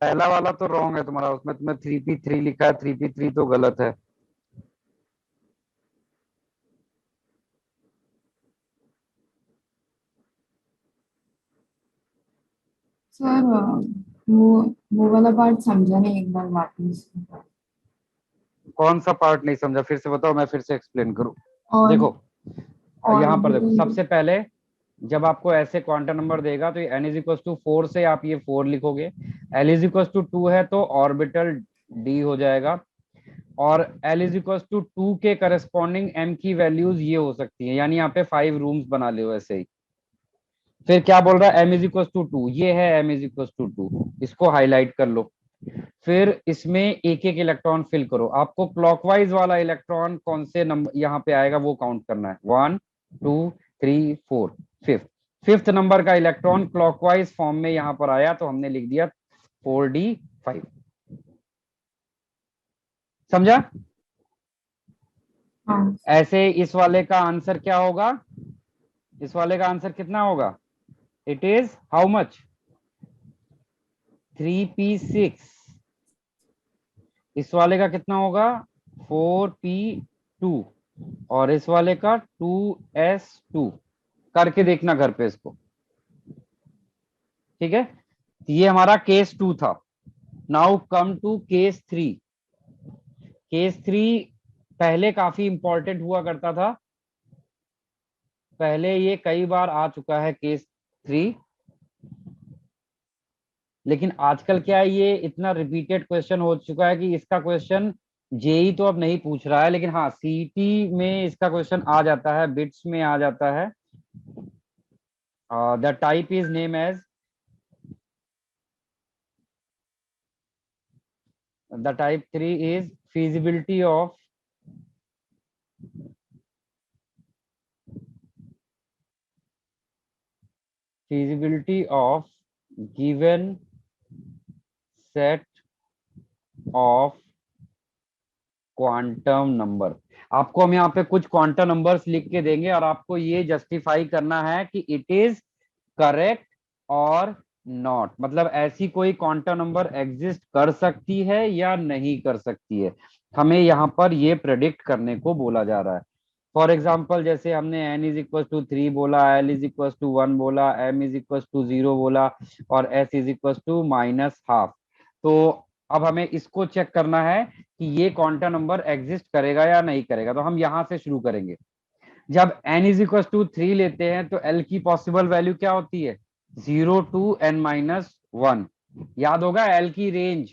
पहला वाला तो रॉन्ग है तुम्हारा, उसमें तुम्हें 3p3 लिखा है, 3p3 तो गलत है.
सर वो वाला पार्ट समझा नहीं, एक बार वापस.
कौन सा पार्ट नहीं समझा, फिर से बताओ, मैं फिर से एक्सप्लेन करूं.
और
देखो यहाँ पर देखो,
ऑर्बिटल
सबसे पहले जब आपको ऐसे क्वांटम नंबर देगा तो n इज इक्वल टू 4 से आप ये 4 लिखोगे, l इज इक्वल टू 2 है तो ऑर्बिटल d हो जाएगा, और l इज इक्वल टू 2 के करस्पॉन्डिंग m की वैल्यूज ये हो सकती हैं, यानी यहाँ पे 5 रूम्स बना ले ऐसे ही. फिर क्या बोल रहा है, m इज इक्वल टू 2, ये है m इज इक्वल टू 2, इसको हाईलाइट कर लो. फिर इसमें एक एक इलेक्ट्रॉन फिल करो, आपको क्लॉकवाइज वाला इलेक्ट्रॉन कौन से नंबर यहाँ पे आएगा वो काउंट करना है. 1 2 3 4, फिफ्थ नंबर का इलेक्ट्रॉन क्लॉकवाइज फॉर्म में यहाँ पर आया तो हमने लिख दिया 4d5. समझा.
हाँ.
ऐसे इस वाले का आंसर क्या होगा, इस वाले का आंसर कितना होगा, it is how much, 3p6, इस वाले का कितना होगा 4p2 और इस वाले का 2s2। करके देखना घर पे इसको, ठीक है। ये हमारा केस 2 था। Now come to case 3। Case 3 पहले काफी इंपॉर्टेंट हुआ करता था, पहले ये कई बार आ चुका है केस 3, लेकिन आजकल क्या है, ये इतना रिपीटेड क्वेश्चन हो चुका है कि इसका क्वेश्चन जेई तो अब नहीं पूछ रहा है, लेकिन हाँ सीईटी में इसका क्वेश्चन आ जाता है, बिट्स में आ जाता है। The type is name as, the type 3 is feasibility of given set of quantum number. आपको हम यहाँ पे कुछ क्वांटम नंबर्स लिख के देंगे और आपको ये जस्टिफाई करना है कि इट इज करेक्ट और नॉट, मतलब ऐसी कोई क्वांटम नंबर एग्जिस्ट कर सकती है या नहीं कर सकती है, हमें यहाँ पर ये प्रेडिक्ट करने को बोला जा रहा है। फॉर एग्जाम्पल जैसे हमने n इज इक्वल टू 3 बोला, l इज इक्वल टू 1 बोला, m इज इक्वल टू 0 बोला और s इज इक्वल टू -12। तो अब हमें इसको चेक करना है कि ये क्वांटम नंबर एग्जिस्ट करेगा या नहीं करेगा। तो हम यहां से शुरू करेंगे। जब n इज इक्वल टू 3 लेते हैं तो l की पॉसिबल वैल्यू क्या होती है 0 to n-1। याद होगा l की रेंज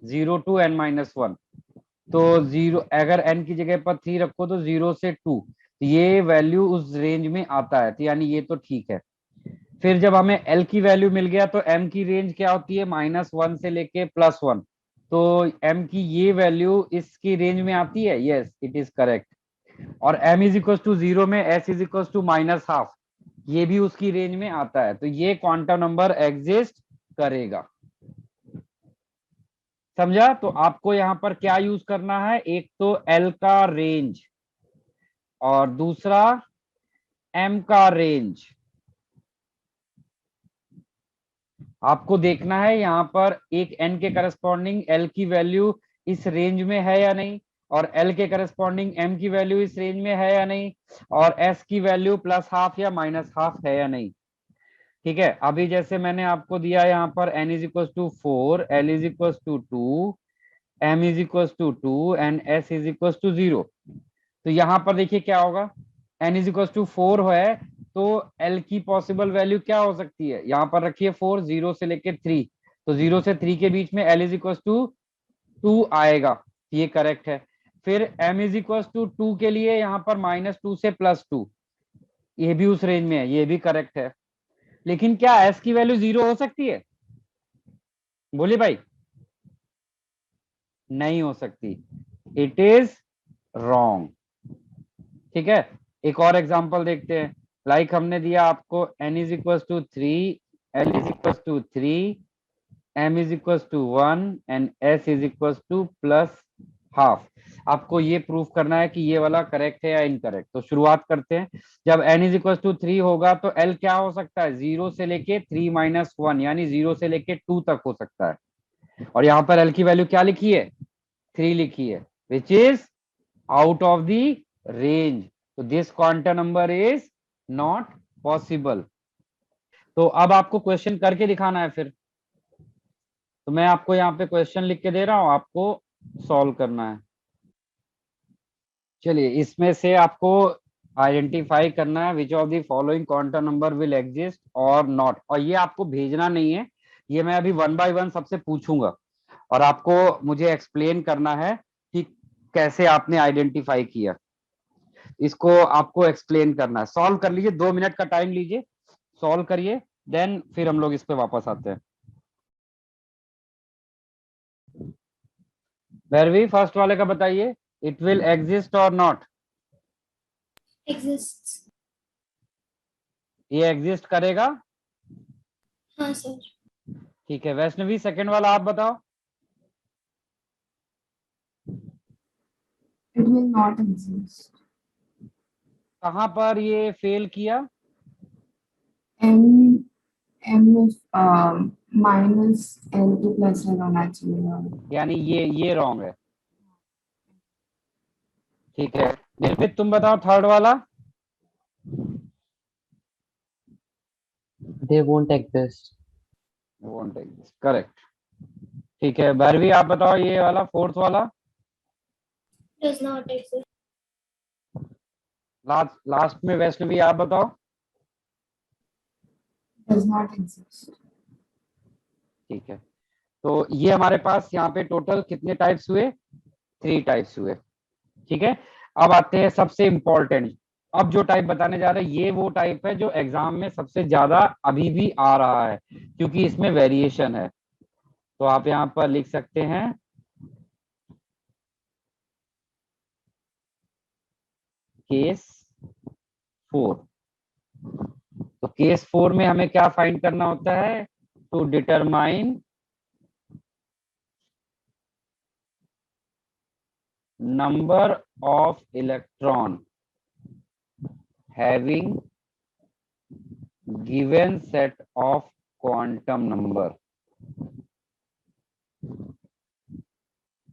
0 to n-1। तो 0 अगर n की जगह पर 3 रखो तो 0 से 2, ये वैल्यू उस रेंज में आता है, तो यानी ये तो ठीक है। फिर जब हमें l की वैल्यू मिल गया तो m की रेंज क्या होती है -1 से लेके +1, तो m की ये वैल्यू इसकी रेंज में आती है, यस इट इज करेक्ट। और m इज इक्वल टू 0 में s इज इक्वल टू -12, ये भी उसकी रेंज में आता है, तो ये क्वांटम नंबर एग्जिस्ट करेगा। समझा? तो आपको यहाँ पर क्या यूज करना है, एक तो l का रेंज और दूसरा m का रेंज। आपको देखना है यहाँ पर एक n के करस्पॉन्डिंग l की वैल्यू इस रेंज में है या नहीं, और l के करस्पॉन्डिंग m की वैल्यू इस रेंज में है या नहीं, और s की वैल्यू +12 या -12 है या नहीं। ठीक है, अभी जैसे मैंने आपको दिया यहाँ पर n is equal to 4, l is equal to 2, m is equal to 2 and s is equal to 0। तो यहाँ पर देखिए क्या होगा, n इज इक्वल टू 4 है तो l की पॉसिबल वैल्यू क्या हो सकती है, यहाँ पर रखिए 4, 0 से लेके 3, तो 0 से 3 के बीच में l इज इक्वल टू 2 आएगा, ये करेक्ट है। फिर m इज इक्वल टू 2 के लिए यहाँ पर -2 से +2, ये भी उस रेंज में है, ये भी करेक्ट है। लेकिन क्या s की वैल्यू 0 हो सकती है, बोलिए भाई? नहीं हो सकती, इट इज रॉन्ग। ठीक है, एक और एग्जांपल देखते हैं। लाइक हमने दिया आपको n is equal to 3, l is equal to 3, m is equal to 1 and s is equal to +12। आपको ये प्रूफ करना है कि ये वाला करेक्ट है या इनकरेक्ट। तो शुरुआत करते हैं। जब n इज इक्वल टू 3 होगा तो l क्या हो सकता है 0 से लेके 3 - 1, यानी 0 से लेके 2 तक हो सकता है। और यहाँ पर l की वैल्यू क्या लिखी है 3 लिखी है, which is out of the range, तो this quantum number is not possible. तो अब आपको क्वेश्चन करके दिखाना है। फिर तो मैं आपको यहाँ पे क्वेश्चन लिख के दे रहा हूं, आपको सॉल्व करना है। चलिए, इसमें से आपको आइडेंटिफाई करना है which of the following quantum number will exist और नॉट, और ये आपको भेजना नहीं है, ये मैं अभी 1 बाय 1 सबसे पूछूंगा और आपको मुझे एक्सप्लेन करना है कि कैसे आपने आइडेंटिफाई किया, इसको आपको एक्सप्लेन करना है। सॉल्व कर लीजिए, 2 मिनट का टाइम लीजिए, सॉल्व करिए, देन फिर हम लोग इस पे वापस आते हैं। भैरवी, फर्स्ट वाले का बताइए, इट विल एग्जिस्ट और नॉट।
exists।
ये एग्जिस्ट करेगा,
हाँ सर।
ठीक है। वैष्णवी, सेकंड वाला आप बताओ।
It will not exist.
कहां पर ये फेल किया,
N M minus L to plus L होना चाहिए।
यानी ये रॉन्ग है। ठीक है, निर्मित तुम बताओ थर्ड वाला।
they won't exist.
Won't exist, correct. ठीक है, भैरवी आप बताओ ये वाला फोर्थ वाला।
Does not exist.
लास्ट में वैष्णवी आप बताओ।
Does not exist.
ठीक है, तो ये हमारे पास यहाँ पे टोटल कितने टाइप्स हुए? 3 टाइप्स हुए। ठीक है, अब आते हैं सबसे इंपॉर्टेंट। अब जो टाइप बताने जा रहे हैं ये वो टाइप है जो एग्जाम में सबसे ज्यादा अभी भी आ रहा है, क्योंकि इसमें वेरिएशन है। तो आप यहाँ पर लिख सकते हैं केस 4। तो केस 4 में हमें क्या फाइंड करना होता है? To determine number of electron having given set of quantum number.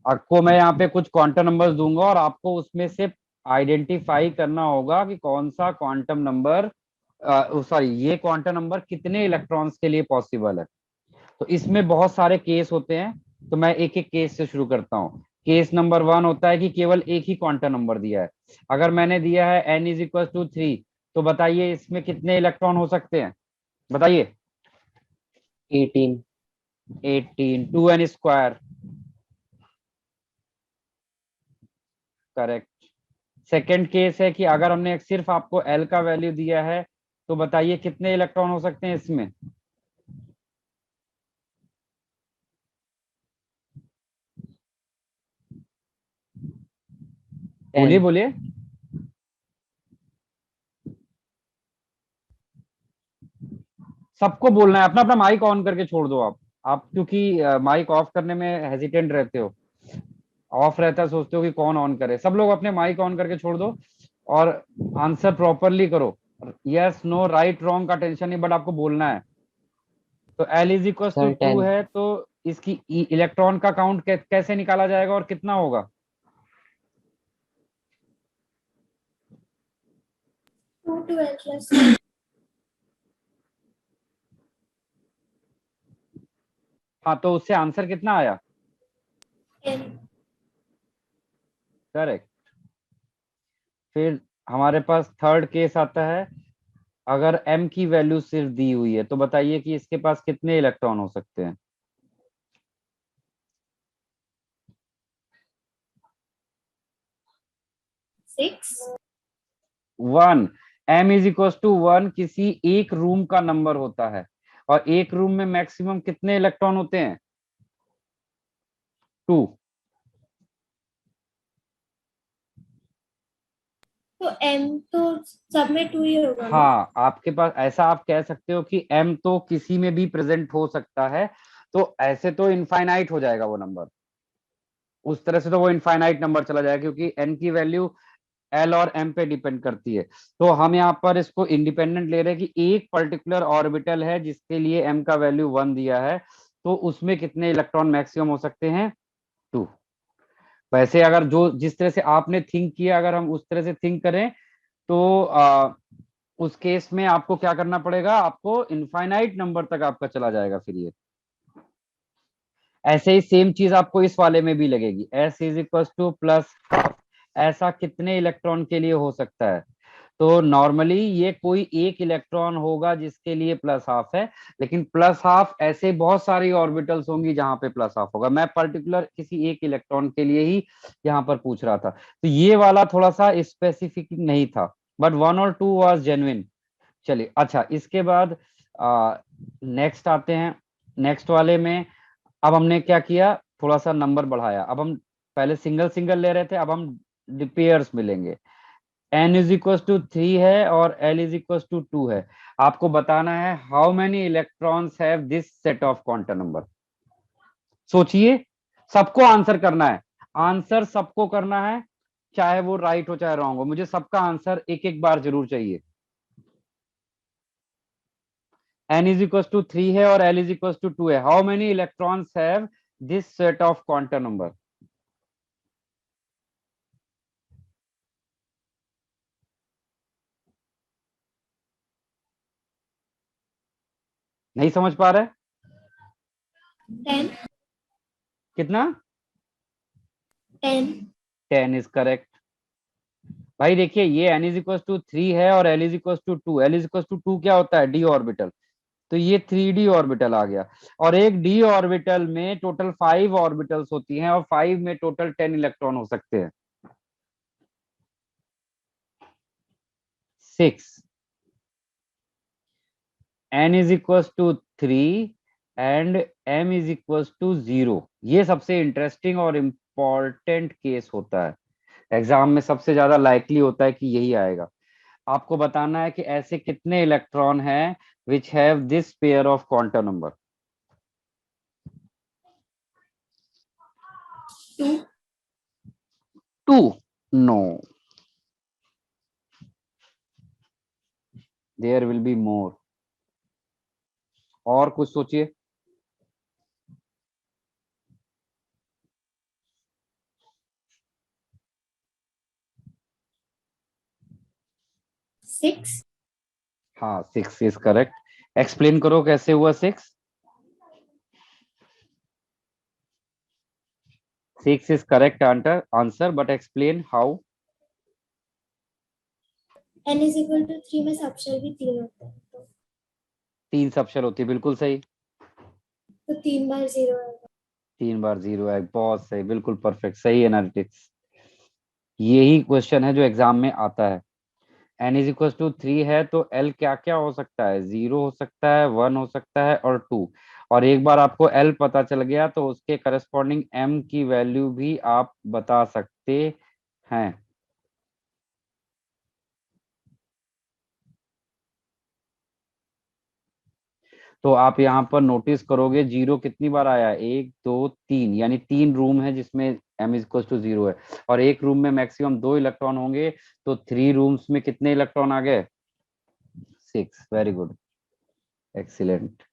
आपको मैं यहाँ पे कुछ क्वांटम नंबर्स दूंगा और आपको उसमें से आइडेंटिफाई करना होगा कि कौन सा क्वांटम नंबर, सॉरी, ये क्वांटम नंबर कितने इलेक्ट्रॉन्स के लिए पॉसिबल है। तो इसमें बहुत सारे केस होते हैं, तो मैं एक एक केस से शुरू करता हूँ। केस नंबर 1 होता है कि केवल एक ही क्वांटम नंबर दिया है। अगर मैंने दिया है n इज इक्वल टू 3, तो बताइए इसमें कितने इलेक्ट्रॉन हो सकते हैं? बताइए।
18.
18, 2n square, correct. Second case है कि अगर हमने सिर्फ आपको L का वैल्यू दिया है, तो बताइए कितने इलेक्ट्रॉन हो सकते हैं इसमें? बोलिए
10.
बोलिए। सबको बोलना है, अपना अपना माइक ऑन करके छोड़ दो आप क्योंकि माइक ऑफ करने में हेजिटेंट रहते हो, ऑफ रहता है सोचते हो कि कौन ऑन करे। सब लोग अपने माइक ऑन करके छोड़ दो और आंसर प्रॉपरली करो। यस नो राइट रॉन्ग का टेंशन नहीं, बट आपको बोलना है। तो L is equal to
Sir,
2
10.
है, तो इसकी इलेक्ट्रॉन का काउंट कैसे निकाला जाएगा और कितना होगा?
2 to L plus
हाँ, तो उससे आंसर कितना आया?
N.
करेक्ट। फिर हमारे पास थर्ड केस आता है, अगर m की वैल्यू सिर्फ दी हुई है, तो बताइए कि इसके पास कितने इलेक्ट्रॉन हो सकते हैं?
6.
1। m इज इक्वल टू 1 किसी एक रूम का नंबर होता है, और एक रूम में मैक्सिमम कितने इलेक्ट्रॉन होते हैं? 2।
तो M तो सब में 2 ही होगा ना?
हाँ, आपके पास ऐसा आप कह सकते हो कि m तो किसी में भी प्रेजेंट हो सकता है, तो ऐसे तो इनफाइनाइट हो जाएगा वो नंबर। उस तरह से तो वो इनफाइनाइट नंबर चला जाएगा, क्योंकि n की वैल्यू L और M पे डिपेंड करती है। तो हम यहाँ पर इसको इंडिपेंडेंट ले रहे हैं कि एक पर्टिकुलर ऑर्बिटल है जिसके लिए M का वैल्यू 1 दिया है, तो उसमें कितने इलेक्ट्रॉन मैक्सिमम हो सकते हैं? 2। वैसे अगर जो जिस तरह से आपने थिंक किया, अगर हम उस तरह से थिंक करें, तो उस केस में आपको क्या करना पड़ेगा? आपको इनफाइनाइट नंबर तक आपका चला जाएगा फिर ये। ऐसे ही सेम चीज आपको इस वाले में भी लगेगी। S is equal to plus half, ऐसा कितने इलेक्ट्रॉन के लिए हो सकता है? तो नॉर्मली ये कोई एक इलेक्ट्रॉन होगा जिसके लिए प्लस हाफ है, लेकिन प्लस हाफ ऐसे बहुत सारी ऑर्बिटल्स होंगी जहां पे प्लस हाफ होगा। मैं पर्टिकुलर किसी एक इलेक्ट्रॉन के लिए ही यहाँ पर पूछ रहा था, तो ये वाला थोड़ा सा स्पेसिफिक नहीं था, बट 1 और 2 वाज जेन्युइन। चलिए, अच्छा, इसके बाद नेक्स्ट आते हैं। नेक्स्ट वाले में अब हमने क्या किया? थोड़ा सा नंबर बढ़ाया। अब हम पहले सिंगल सिंगल ले रहे थे, अब हम पेयर्स मिलेंगे। n इज इक्वल टू 3 है और L इज इक्वल टू 2 है। आपको बताना है how many electrons have this set of quantum number. सोचिए, सबको आंसर करना है। आंसर सबको करना है, चाहे वो राइट हो चाहे रॉन्ग हो। मुझे सबका आंसर एक एक बार जरूर चाहिए। n इज इक्वल टू 3 है और l इज इक्वल टू 2 है, how many electrons have this set of quantum number? नहीं समझ पा रहे?
10
कितना?
10
10 इज करेक्ट। भाई देखिए, ये n इज इक्वल टू 3 है और l is equal to 2। l is equal to 2 क्या होता है? d orbital. तो ये 3d ऑर्बिटल आ गया, और एक d ऑर्बिटल में टोटल 5 ऑर्बिटल्स होती हैं और 5 में टोटल 10 इलेक्ट्रॉन हो सकते हैं। 6 n is equal to 3 and m is equal to 0। ये सबसे इंटरेस्टिंग और इम्पोर्टेंट केस होता है, एग्जाम में सबसे ज्यादा लाइकली होता है कि यही आएगा। आपको बताना है कि ऐसे कितने इलेक्ट्रॉन हैं which have this pair of quantum number.
2
2 no, there will be more. और कुछ सोचिए।
6
हाँ, 6 इज करेक्ट। एक्सप्लेन करो कैसे हुआ 6? 6 is correct answer, but explain how.
n is equal to 3 में सब शेल भी 3 होता है, तो
3 सबशेल होती है, बिल्कुल सही।
3 बार 0 आएगा।
3 बार 0 है, बहुत सही, बिल्कुल परफेक्ट, सही एनालिटिक्स। यही क्वेश्चन है जो एग्जाम में आता है। n इज इक्वल टू 3 है तो l क्या क्या हो सकता है? 0 हो सकता है, 1 हो सकता है और 2। और एक बार आपको l पता चल गया तो उसके करस्पॉन्डिंग m की वैल्यू भी आप बता सकते हैं। तो आप यहाँ पर नोटिस करोगे 0 कितनी बार आया? 1 2 3, यानी 3 रूम है जिसमें m इज इक्वल टू 0 है, और एक रूम में मैक्सिमम 2 इलेक्ट्रॉन होंगे, तो 3 रूम्स में कितने इलेक्ट्रॉन आ गए? 6। Very good, excellent.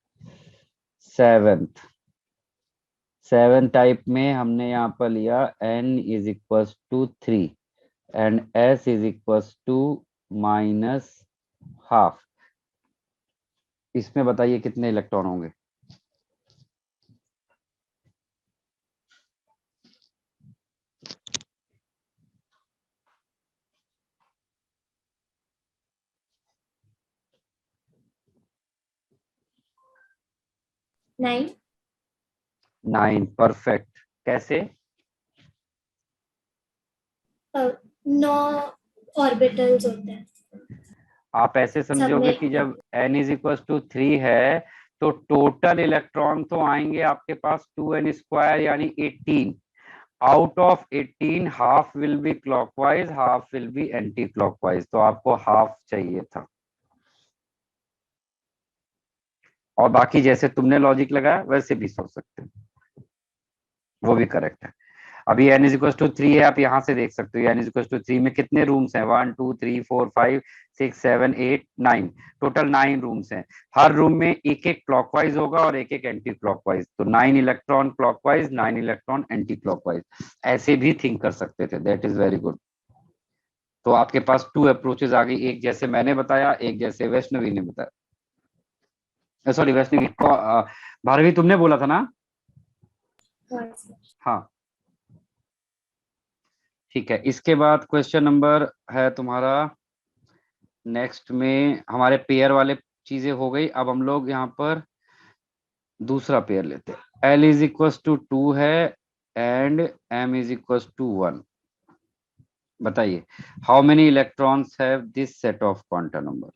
Seven type में हमने यहाँ पर लिया n is equal to 3 and s is equal to -12। इसमें बताइए कितने इलेक्ट्रॉन होंगे?
Nine
9, perfect. कैसे?
9 ऑर्बिटल्स होते हैं
आप ऐसे
सब
समझोगे
में।
कि जब n इज इक्वल टू 3 है तो टोटल इलेक्ट्रॉन तो आएंगे आपके पास 2n² यानी 18। Out of 18 half will be clockwise, half will be anti clockwise, तो आपको हाफ चाहिए था। और बाकी जैसे तुमने लॉजिक लगाया वैसे भी सोच सकते हो, वो भी करेक्ट है। अभी n इज इक्वल टू 3 है, आप यहाँ से देख सकते हो n इज इक्वल टू 3 में कितने रूम्स हैं? 1 2 3 4 5 6 7 8 9, टोटल 9 रूम्स हैं। हर रूम में एक एक क्लॉकवाइज होगा और एक एक एंटी क्लॉकवाइज, तो 9 electron clockwise, 9 electron anti clockwise, ऐसे भी थिंक कर सकते थे। That is very good. तो आपके पास 2 अप्रोचेज आ गई, एक जैसे मैंने बताया, एक जैसे वैष्णवी ने बताया। सॉरी वैष्णवी, भारवी तुमने बोला था ना?
हाँ सर।
हाँ ठीक है। इसके बाद क्वेश्चन नंबर है तुम्हारा नेक्स्ट में, हमारे पेयर वाले चीजें हो गई। अब हम लोग यहाँ पर दूसरा पेयर लेते हैं। l इज इक्वल टू 2 है and m is equal to 1। बताइए how many electrons have this set of quantum number?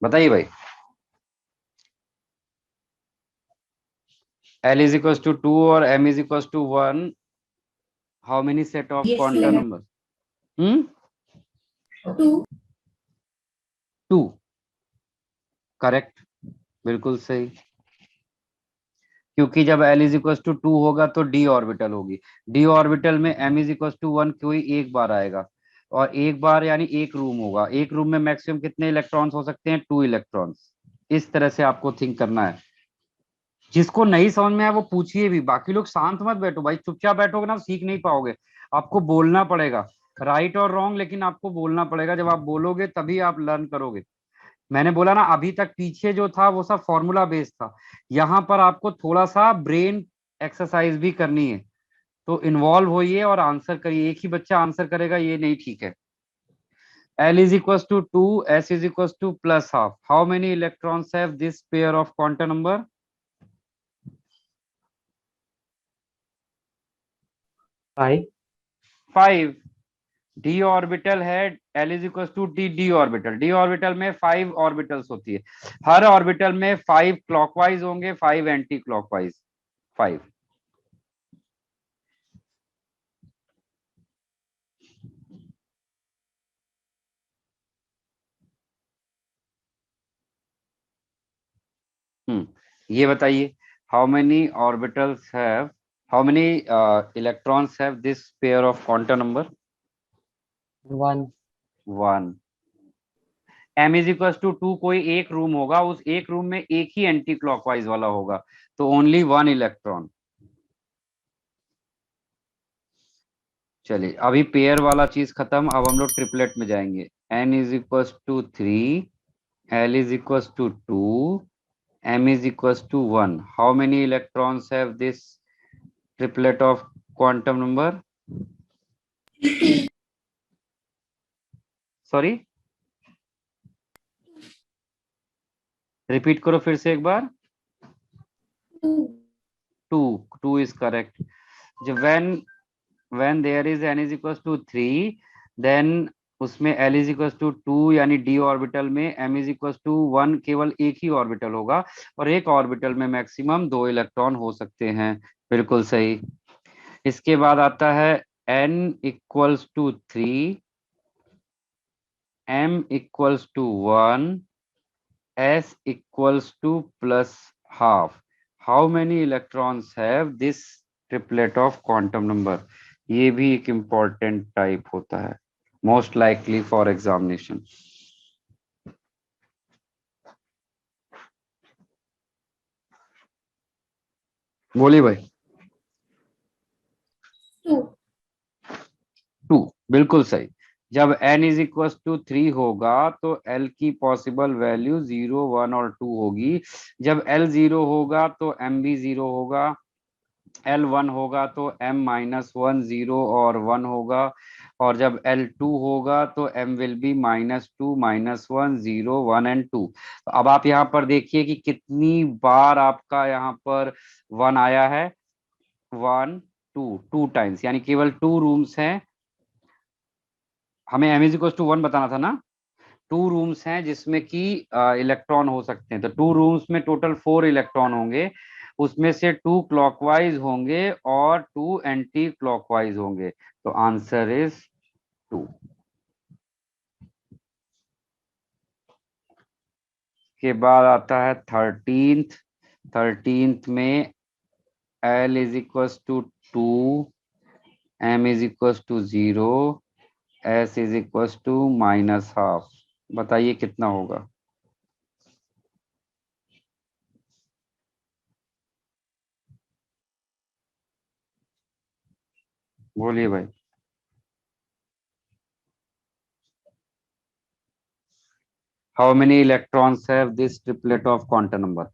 बताइए भाई। l इज इक्वल टू 2 और m is equal to 1, how many set of
Yes,
quantum
sir.
Number?
2
2, correct, बिल्कुल सही। क्योंकि जब L is equal to 2 होगा तो d ऑर्बिटल होगी, d ऑर्बिटल में m इज इक्वल टू 1 कोई एक बार आएगा, और एक बार यानी एक रूम होगा, एक रूम में मैक्सिमम कितने इलेक्ट्रॉन्स हो सकते हैं, 2 इलेक्ट्रॉन्स। इस तरह से आपको थिंक करना है। जिसको नहीं समझ में आया वो पूछिए भी, बाकी लोग शांत मत बैठो भाई, चुपचाप बैठोगे ना सीख नहीं पाओगे, आपको बोलना पड़ेगा, राइट और रॉन्ग, लेकिन आपको बोलना पड़ेगा, जब आप बोलोगे तभी आप लर्न करोगे। मैंने बोला ना अभी तक पीछे जो था वो सब फॉर्मूला बेस्ड था, यहाँ पर आपको थोड़ा सा ब्रेन एक्सरसाइज भी करनी है, तो इन्वॉल्व होइए और आंसर करिए, एक ही बच्चा आंसर करेगा ये नहीं ठीक है। L is equals to 2, S is equals to plus half. How many electrons have this pair of quantum number?
5.
5. d orbital है, L is equals to d orbital, d orbital में 5 ऑर्बिटल्स होती है, हर orbital में 5 clockwise होंगे, 5 anti clockwise, 5। ये बताइए, how many orbitals have, how many electrons have this pair of quantum number?
1.
1। m is equal to 2 कोई एक रूम होगा, उस एक रूम में एक ही एंटी क्लॉकवाइज वाला होगा, तो ओनली 1 इलेक्ट्रॉन। चलिए अभी पेयर वाला चीज खत्म, अब हम लोग ट्रिपलेट में जाएंगे। n is equal to 3, L is equal to 2, m is equals to 1. How many electrons have this triplet of quantum number? Sorry, repeat करो फिर से एक बार। 2 is correct. जब when there is n is equals to 3, then उसमें L is equals to 2 यानी d orbital में m is equals to 1 केवल एक ही ऑर्बिटल होगा, और एक ऑर्बिटल में मैक्सिमम 2 इलेक्ट्रॉन हो सकते हैं, बिल्कुल सही। इसके बाद आता है n equals to 3, m equals to 1, s equals to plus half. How many electrons have this triplet of quantum number? ये भी एक important type होता है, most likely for examination. बोलिए भाई।
2.
2 बिल्कुल सही। जब n इज इक्वल टू 3 होगा तो l की पॉसिबल वैल्यू 0, 1 और 2 होगी। जब l 0 होगा तो m भी 0 होगा, l 1 होगा तो m माइनस 1 0 और 1 होगा, और जब l 2 होगा तो m विल बी -2 -1 0 1 एंड 2। तो अब आप यहाँ पर देखिए कि कितनी बार आपका यहाँ पर 1 आया है, 1 2 टाइम्स, यानी केवल 2 रूम्स हैं। हमें m इज इक्वल टू 1 बताना था ना, 2 रूम्स हैं जिसमें कि इलेक्ट्रॉन हो सकते हैं, तो 2 रूम्स में टोटल 4 इलेक्ट्रॉन होंगे, उसमें से 2 क्लॉकवाइज होंगे और 2 एंटी क्लॉकवाइज होंगे, तो आंसर इज 2। के बाद आता है 13th में L is equal to 2, m is equal to 0, s is equal to -12। बताइए कितना होगा? बोलिए भाई। How many electrons have this triplet of quantum number?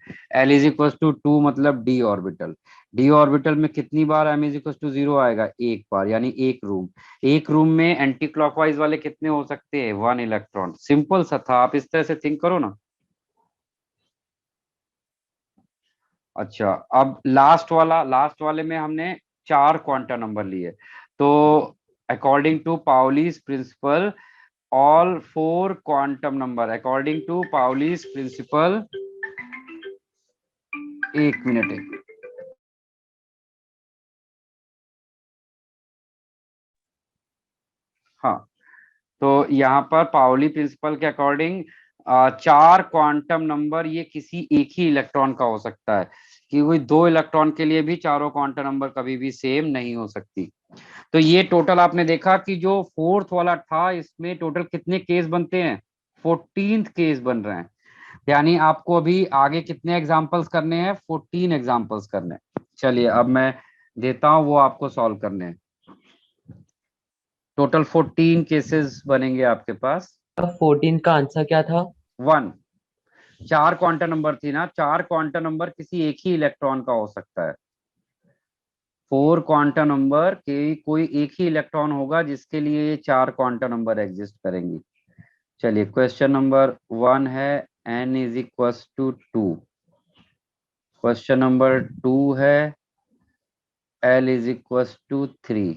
L is equals to 2 मतलब d ऑर्बिटल, d ऑर्बिटल में कितनी बार m is equals to 0 आएगा? एक बार, यानी एक रूम में एंटी क्लॉकवाइज वाले कितने हो सकते हैं? 1 इलेक्ट्रॉन। सिंपल सा था, आप इस तरह से थिंक करो ना। अच्छा, अब लास्ट वाले में हमने 4 क्वांटम नंबर लिए, तो according to Pauli's principle all 4 quantum number, according to Pauli's principle। एक मिनट, हाँ, तो यहाँ पर पाउली प्रिंसिपल के अकॉर्डिंग 4 क्वांटम नंबर ये किसी एक ही इलेक्ट्रॉन का हो सकता है। कि कोई 2 इलेक्ट्रॉन के लिए भी चारों क्वांटम नंबर कभी भी सेम नहीं हो सकती। तो ये टोटल आपने देखा कि जो फोर्थ वाला था इसमें टोटल कितने केस बनते हैं, 14th केस बन रहे हैं। यानी आपको अभी आगे कितने एग्जाम्पल्स करने हैं, 14 एग्जाम्पल्स करने हैं। चलिए अब मैं देता हूं वो आपको सॉल्व करने हैं। टोटल 14 केसेस बनेंगे आपके पास।
14 का आंसर क्या था?
1, 4 क्वांटम नंबर थी ना, 4 क्वांटम नंबर किसी एक ही इलेक्ट्रॉन का हो सकता है। 4 क्वांटम नंबर के कोई एक ही इलेक्ट्रॉन होगा जिसके लिए ये 4 क्वांटम नंबर एग्जिस्ट करेंगी। चलिए क्वेश्चन नंबर 1 है n is equal to 2। Question number 2 है l इज इक्वल टू 3।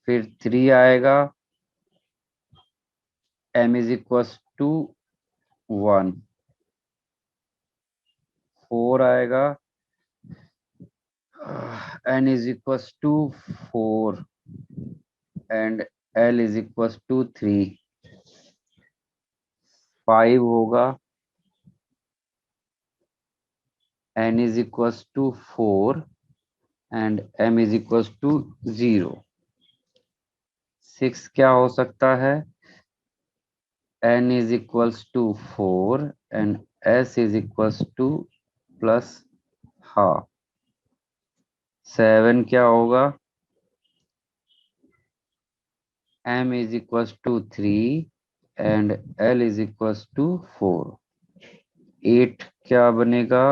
फिर 3 आएगा, m इज इक्वल टू 1। 4 आएगा, n is equal to 4 and l is equal to 3। 5 होगा, n is equals to 4 and m is equals to 0। 6 क्या हो सकता है, n is equals to 4 and s is equals to plus half। 7 क्या होगा, m is equals to 3 and l is equals to 4। 8 क्या बनेगा,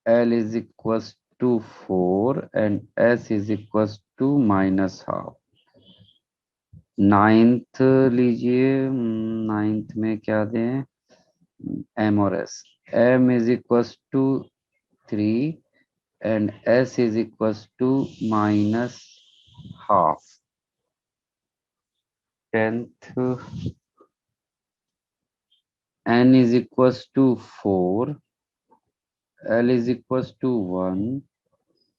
l is equals to 4 and s is equals to minus half। 9th लीजिए, 9th में क्या दें, m और s। m is equals to 3 and s is equals to minus half। 10th n is equals to 4, l is equals to 1,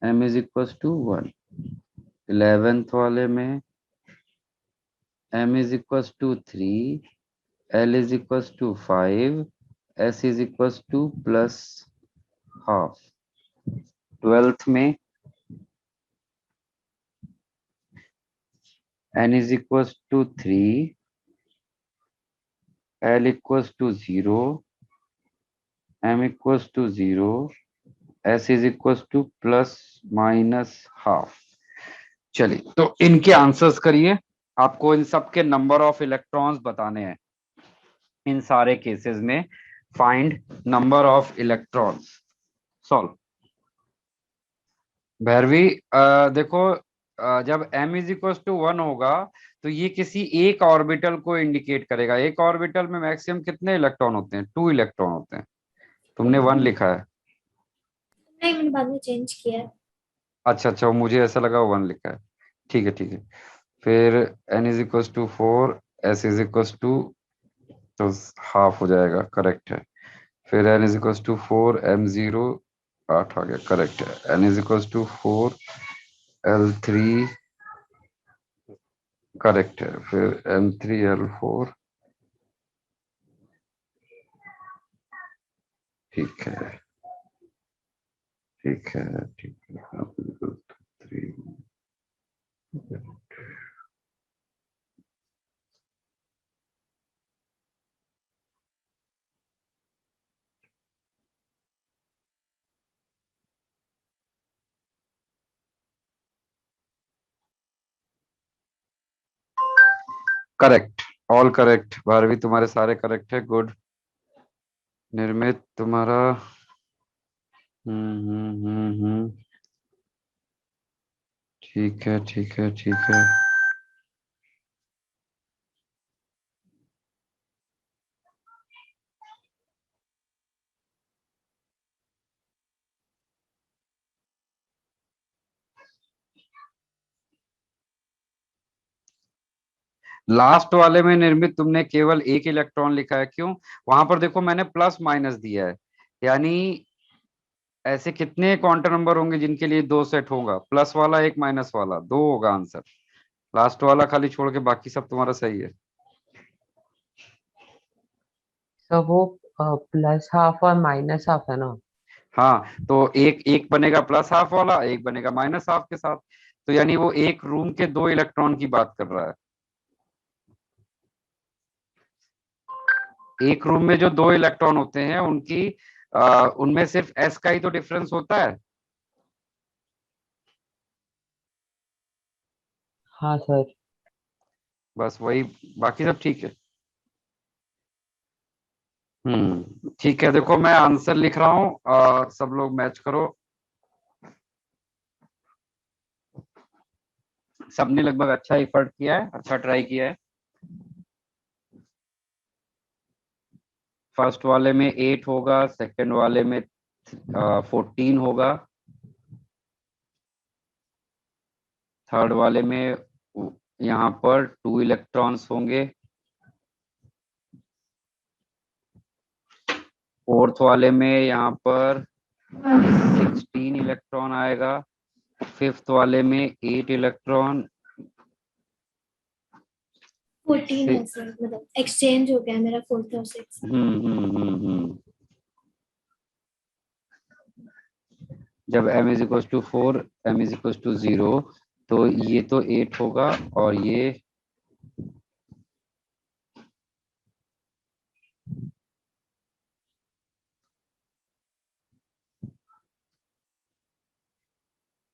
m is equals to 1। 11th वाले में m is equals to 3, l is equals to 5, s is equals to plus half। 12th में n is equals to 3, l equals to 0, m equals to 0, s is equals to plus minus half। चलिए तो इनके answers करिए। आपको इन सब के number of electrons बताने हैं। इन सारे केसेस में find number of electrons. Solve. Bhairavi देखो, जब m इज इक्वल टू 1 होगा तो ये किसी एक ऑर्बिटल को इंडिकेट करेगा। एक ऑर्बिटल में मैक्सिमम कितने इलेक्ट्रॉन होते हैं, 2 इलेक्ट्रॉन होते हैं। तुमने 1 लिखा है।
नहीं, मैंने बाद में चेंज किया है।
अच्छा अच्छा, मुझे ऐसा लगा 1 लिखा है। ठीक है ठीक है। फिर n is equal to 4, s is equal to, तो हाफ हो जाएगा, करेक्ट है। फिर n is equal to 4, m0 8 आ गया, करेक्ट है। n is equal to 4, l3 correct है। फिर m3 l4 ठीक है ठीक है ठीक है। 3 करेक्ट, ऑल करेक्ट। भारवी तुम्हारे सारे करेक्ट है, गुड। निर्मित तुम्हारा ठीक है ठीक है ठीक है। लास्ट वाले में निर्मित तुमने केवल एक इलेक्ट्रॉन लिखा है, क्यों? वहां पर देखो मैंने प्लस माइनस दिया है, यानी ऐसे कितने क्वांटम नंबर होंगे जिनके लिए 2 सेट होगा, प्लस वाला एक माइनस वाला, 2 होगा आंसर। लास्ट वाला खाली छोड़ के बाकी सब तुम्हारा सही है।
सर वो प्लस हाफ और माइनस हाफ है ना?
हाँ, तो एक एक बनेगा प्लस हाफ वाला, एक बनेगा माइनस हाफ के साथ। तो यानी वो एक रूम के 2 इलेक्ट्रॉन की बात कर रहा है। एक रूम में जो 2 इलेक्ट्रॉन होते हैं उनकी उनमें सिर्फ s का ही तो डिफरेंस होता है।
हाँ सर।
बस वही, बाकी सब ठीक है। ठीक है, देखो मैं आंसर लिख रहा हूँ, सब लोग मैच करो। सबने लगभग अच्छा एफर्ट किया है, अच्छा ट्राई किया है। फर्स्ट वाले में 8 होगा, सेकंड वाले में 14 होगा, थर्ड वाले में यहाँ पर 2 इलेक्ट्रॉन्स होंगे, फोर्थ वाले में यहाँ पर 16 इलेक्ट्रॉन आएगा, फिफ्थ वाले में 8 इलेक्ट्रॉन।
14 है सर, मतलब एक्सचेंज हो गया मेरा 4th और 6th।
जब m is equal to 4, m is equal to 0, तो ये तो 8 होगा और ये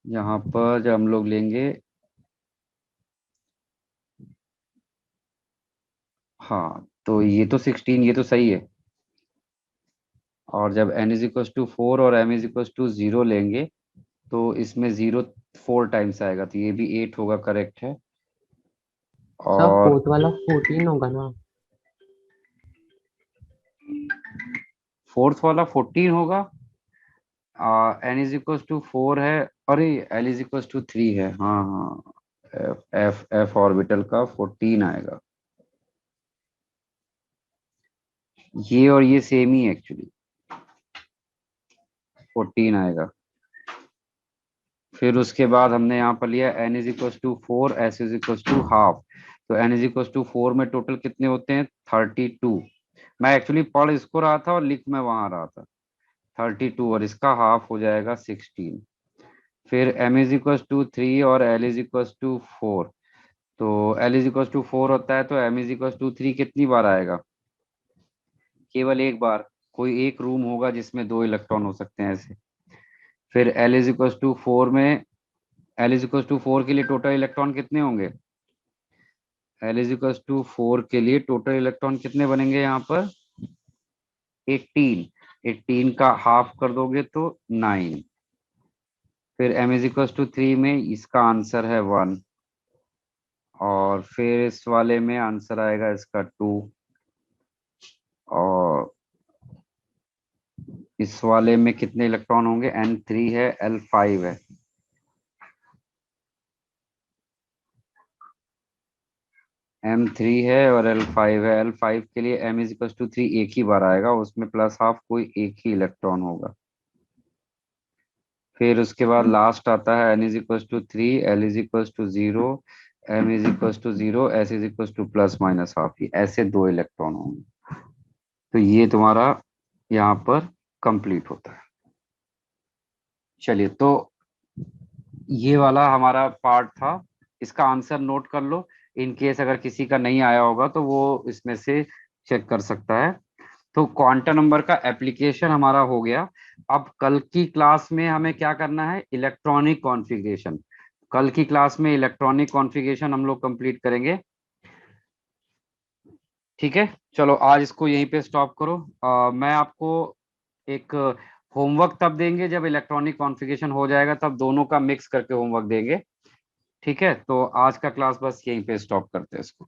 यहाँ पर जब हम लोग लेंगे, हाँ तो ये तो 16, ये तो सही है। और जब n इज इक्वल टू 4 और m इज इक्वल टू 0 लेंगे तो इसमें 0 4 टाइम्स आएगा, तो ये भी 8 होगा, करेक्ट है।
सर
और
फोर्थ वाला 14 होगा ना?
फोर्थ वाला 14 होगा, n इज इक्वल टू 4 है, अरे l इज इक्वल टू 3 है, हाँ हाँ, f ऑर्बिटल का 14 आएगा। ये और ये सेम ही एक्चुअली, 14 आएगा। फिर उसके बाद हमने यहाँ पर लिया n is equal to 4, s is equal to half. तो n इज इक्वल टू 4 में टोटल कितने होते हैं? 32। मैं एक्चुअली पढ़ इसको रहा था और लिख मैं वहां रहा था। 32 और इसका हाफ हो जाएगा 16। फिर m इज इक्वल टू 3 और l इज इक्वल टू 4। तो l इज इक्वल टू 4 होता है, तो m इज इक्वल टू 3 कितनी बार आएगा? केवल एक बार। कोई एक रूम होगा जिसमें 2 इलेक्ट्रॉन हो सकते हैं ऐसे। फिर l इज इक्वल टू 4 में, l इज इक्वल टू 4 के लिए टोटल इलेक्ट्रॉन कितने होंगे? l इज इक्वल टू 4 के लिए टोटल इलेक्ट्रॉन कितने बनेंगे यहाँ पर? 18। 18 का हाफ कर दोगे तो 9। फिर m इज इक्वल टू 3 में इसका आंसर है 1। और फिर इस वाले में आंसर आएगा इसका 2। और इस वाले में कितने इलेक्ट्रॉन होंगे? n3 है, l5 है। m3 है और l5 है। l5 के लिए m इज इक्वल टू 3 एक ही बार आएगा, उसमें प्लस हाफ कोई एक ही इलेक्ट्रॉन होगा। फिर उसके बाद लास्ट आता है n is equal to 3, l is equal to 0, m is equal to 0, s is equal to plus minus half. ऐसे 2 इलेक्ट्रॉन होंगे। तो ये तुम्हारा यहाँ पर कंप्लीट होता है। चलिए, तो ये वाला हमारा पार्ट था। इसका आंसर नोट कर लो, इन केस अगर किसी का नहीं आया होगा तो वो इसमें से चेक कर सकता है। तो क्वांटम नंबर का एप्लीकेशन हमारा हो गया। अब कल की क्लास में हमें क्या करना है? Electronic configuration. कल की क्लास में इलेक्ट्रॉनिक कॉन्फ़िगरेशन हम लोग कंप्लीट करेंगे। ठीक है, चलो आज इसको यहीं पे स्टॉप करो। मैं आपको एक होमवर्क तब देंगे जब इलेक्ट्रॉनिक कॉन्फ़िगरेशन हो जाएगा, तब दोनों का मिक्स करके होमवर्क देंगे। ठीक है, तो आज का क्लास बस यहीं पे स्टॉप करते हैं इसको।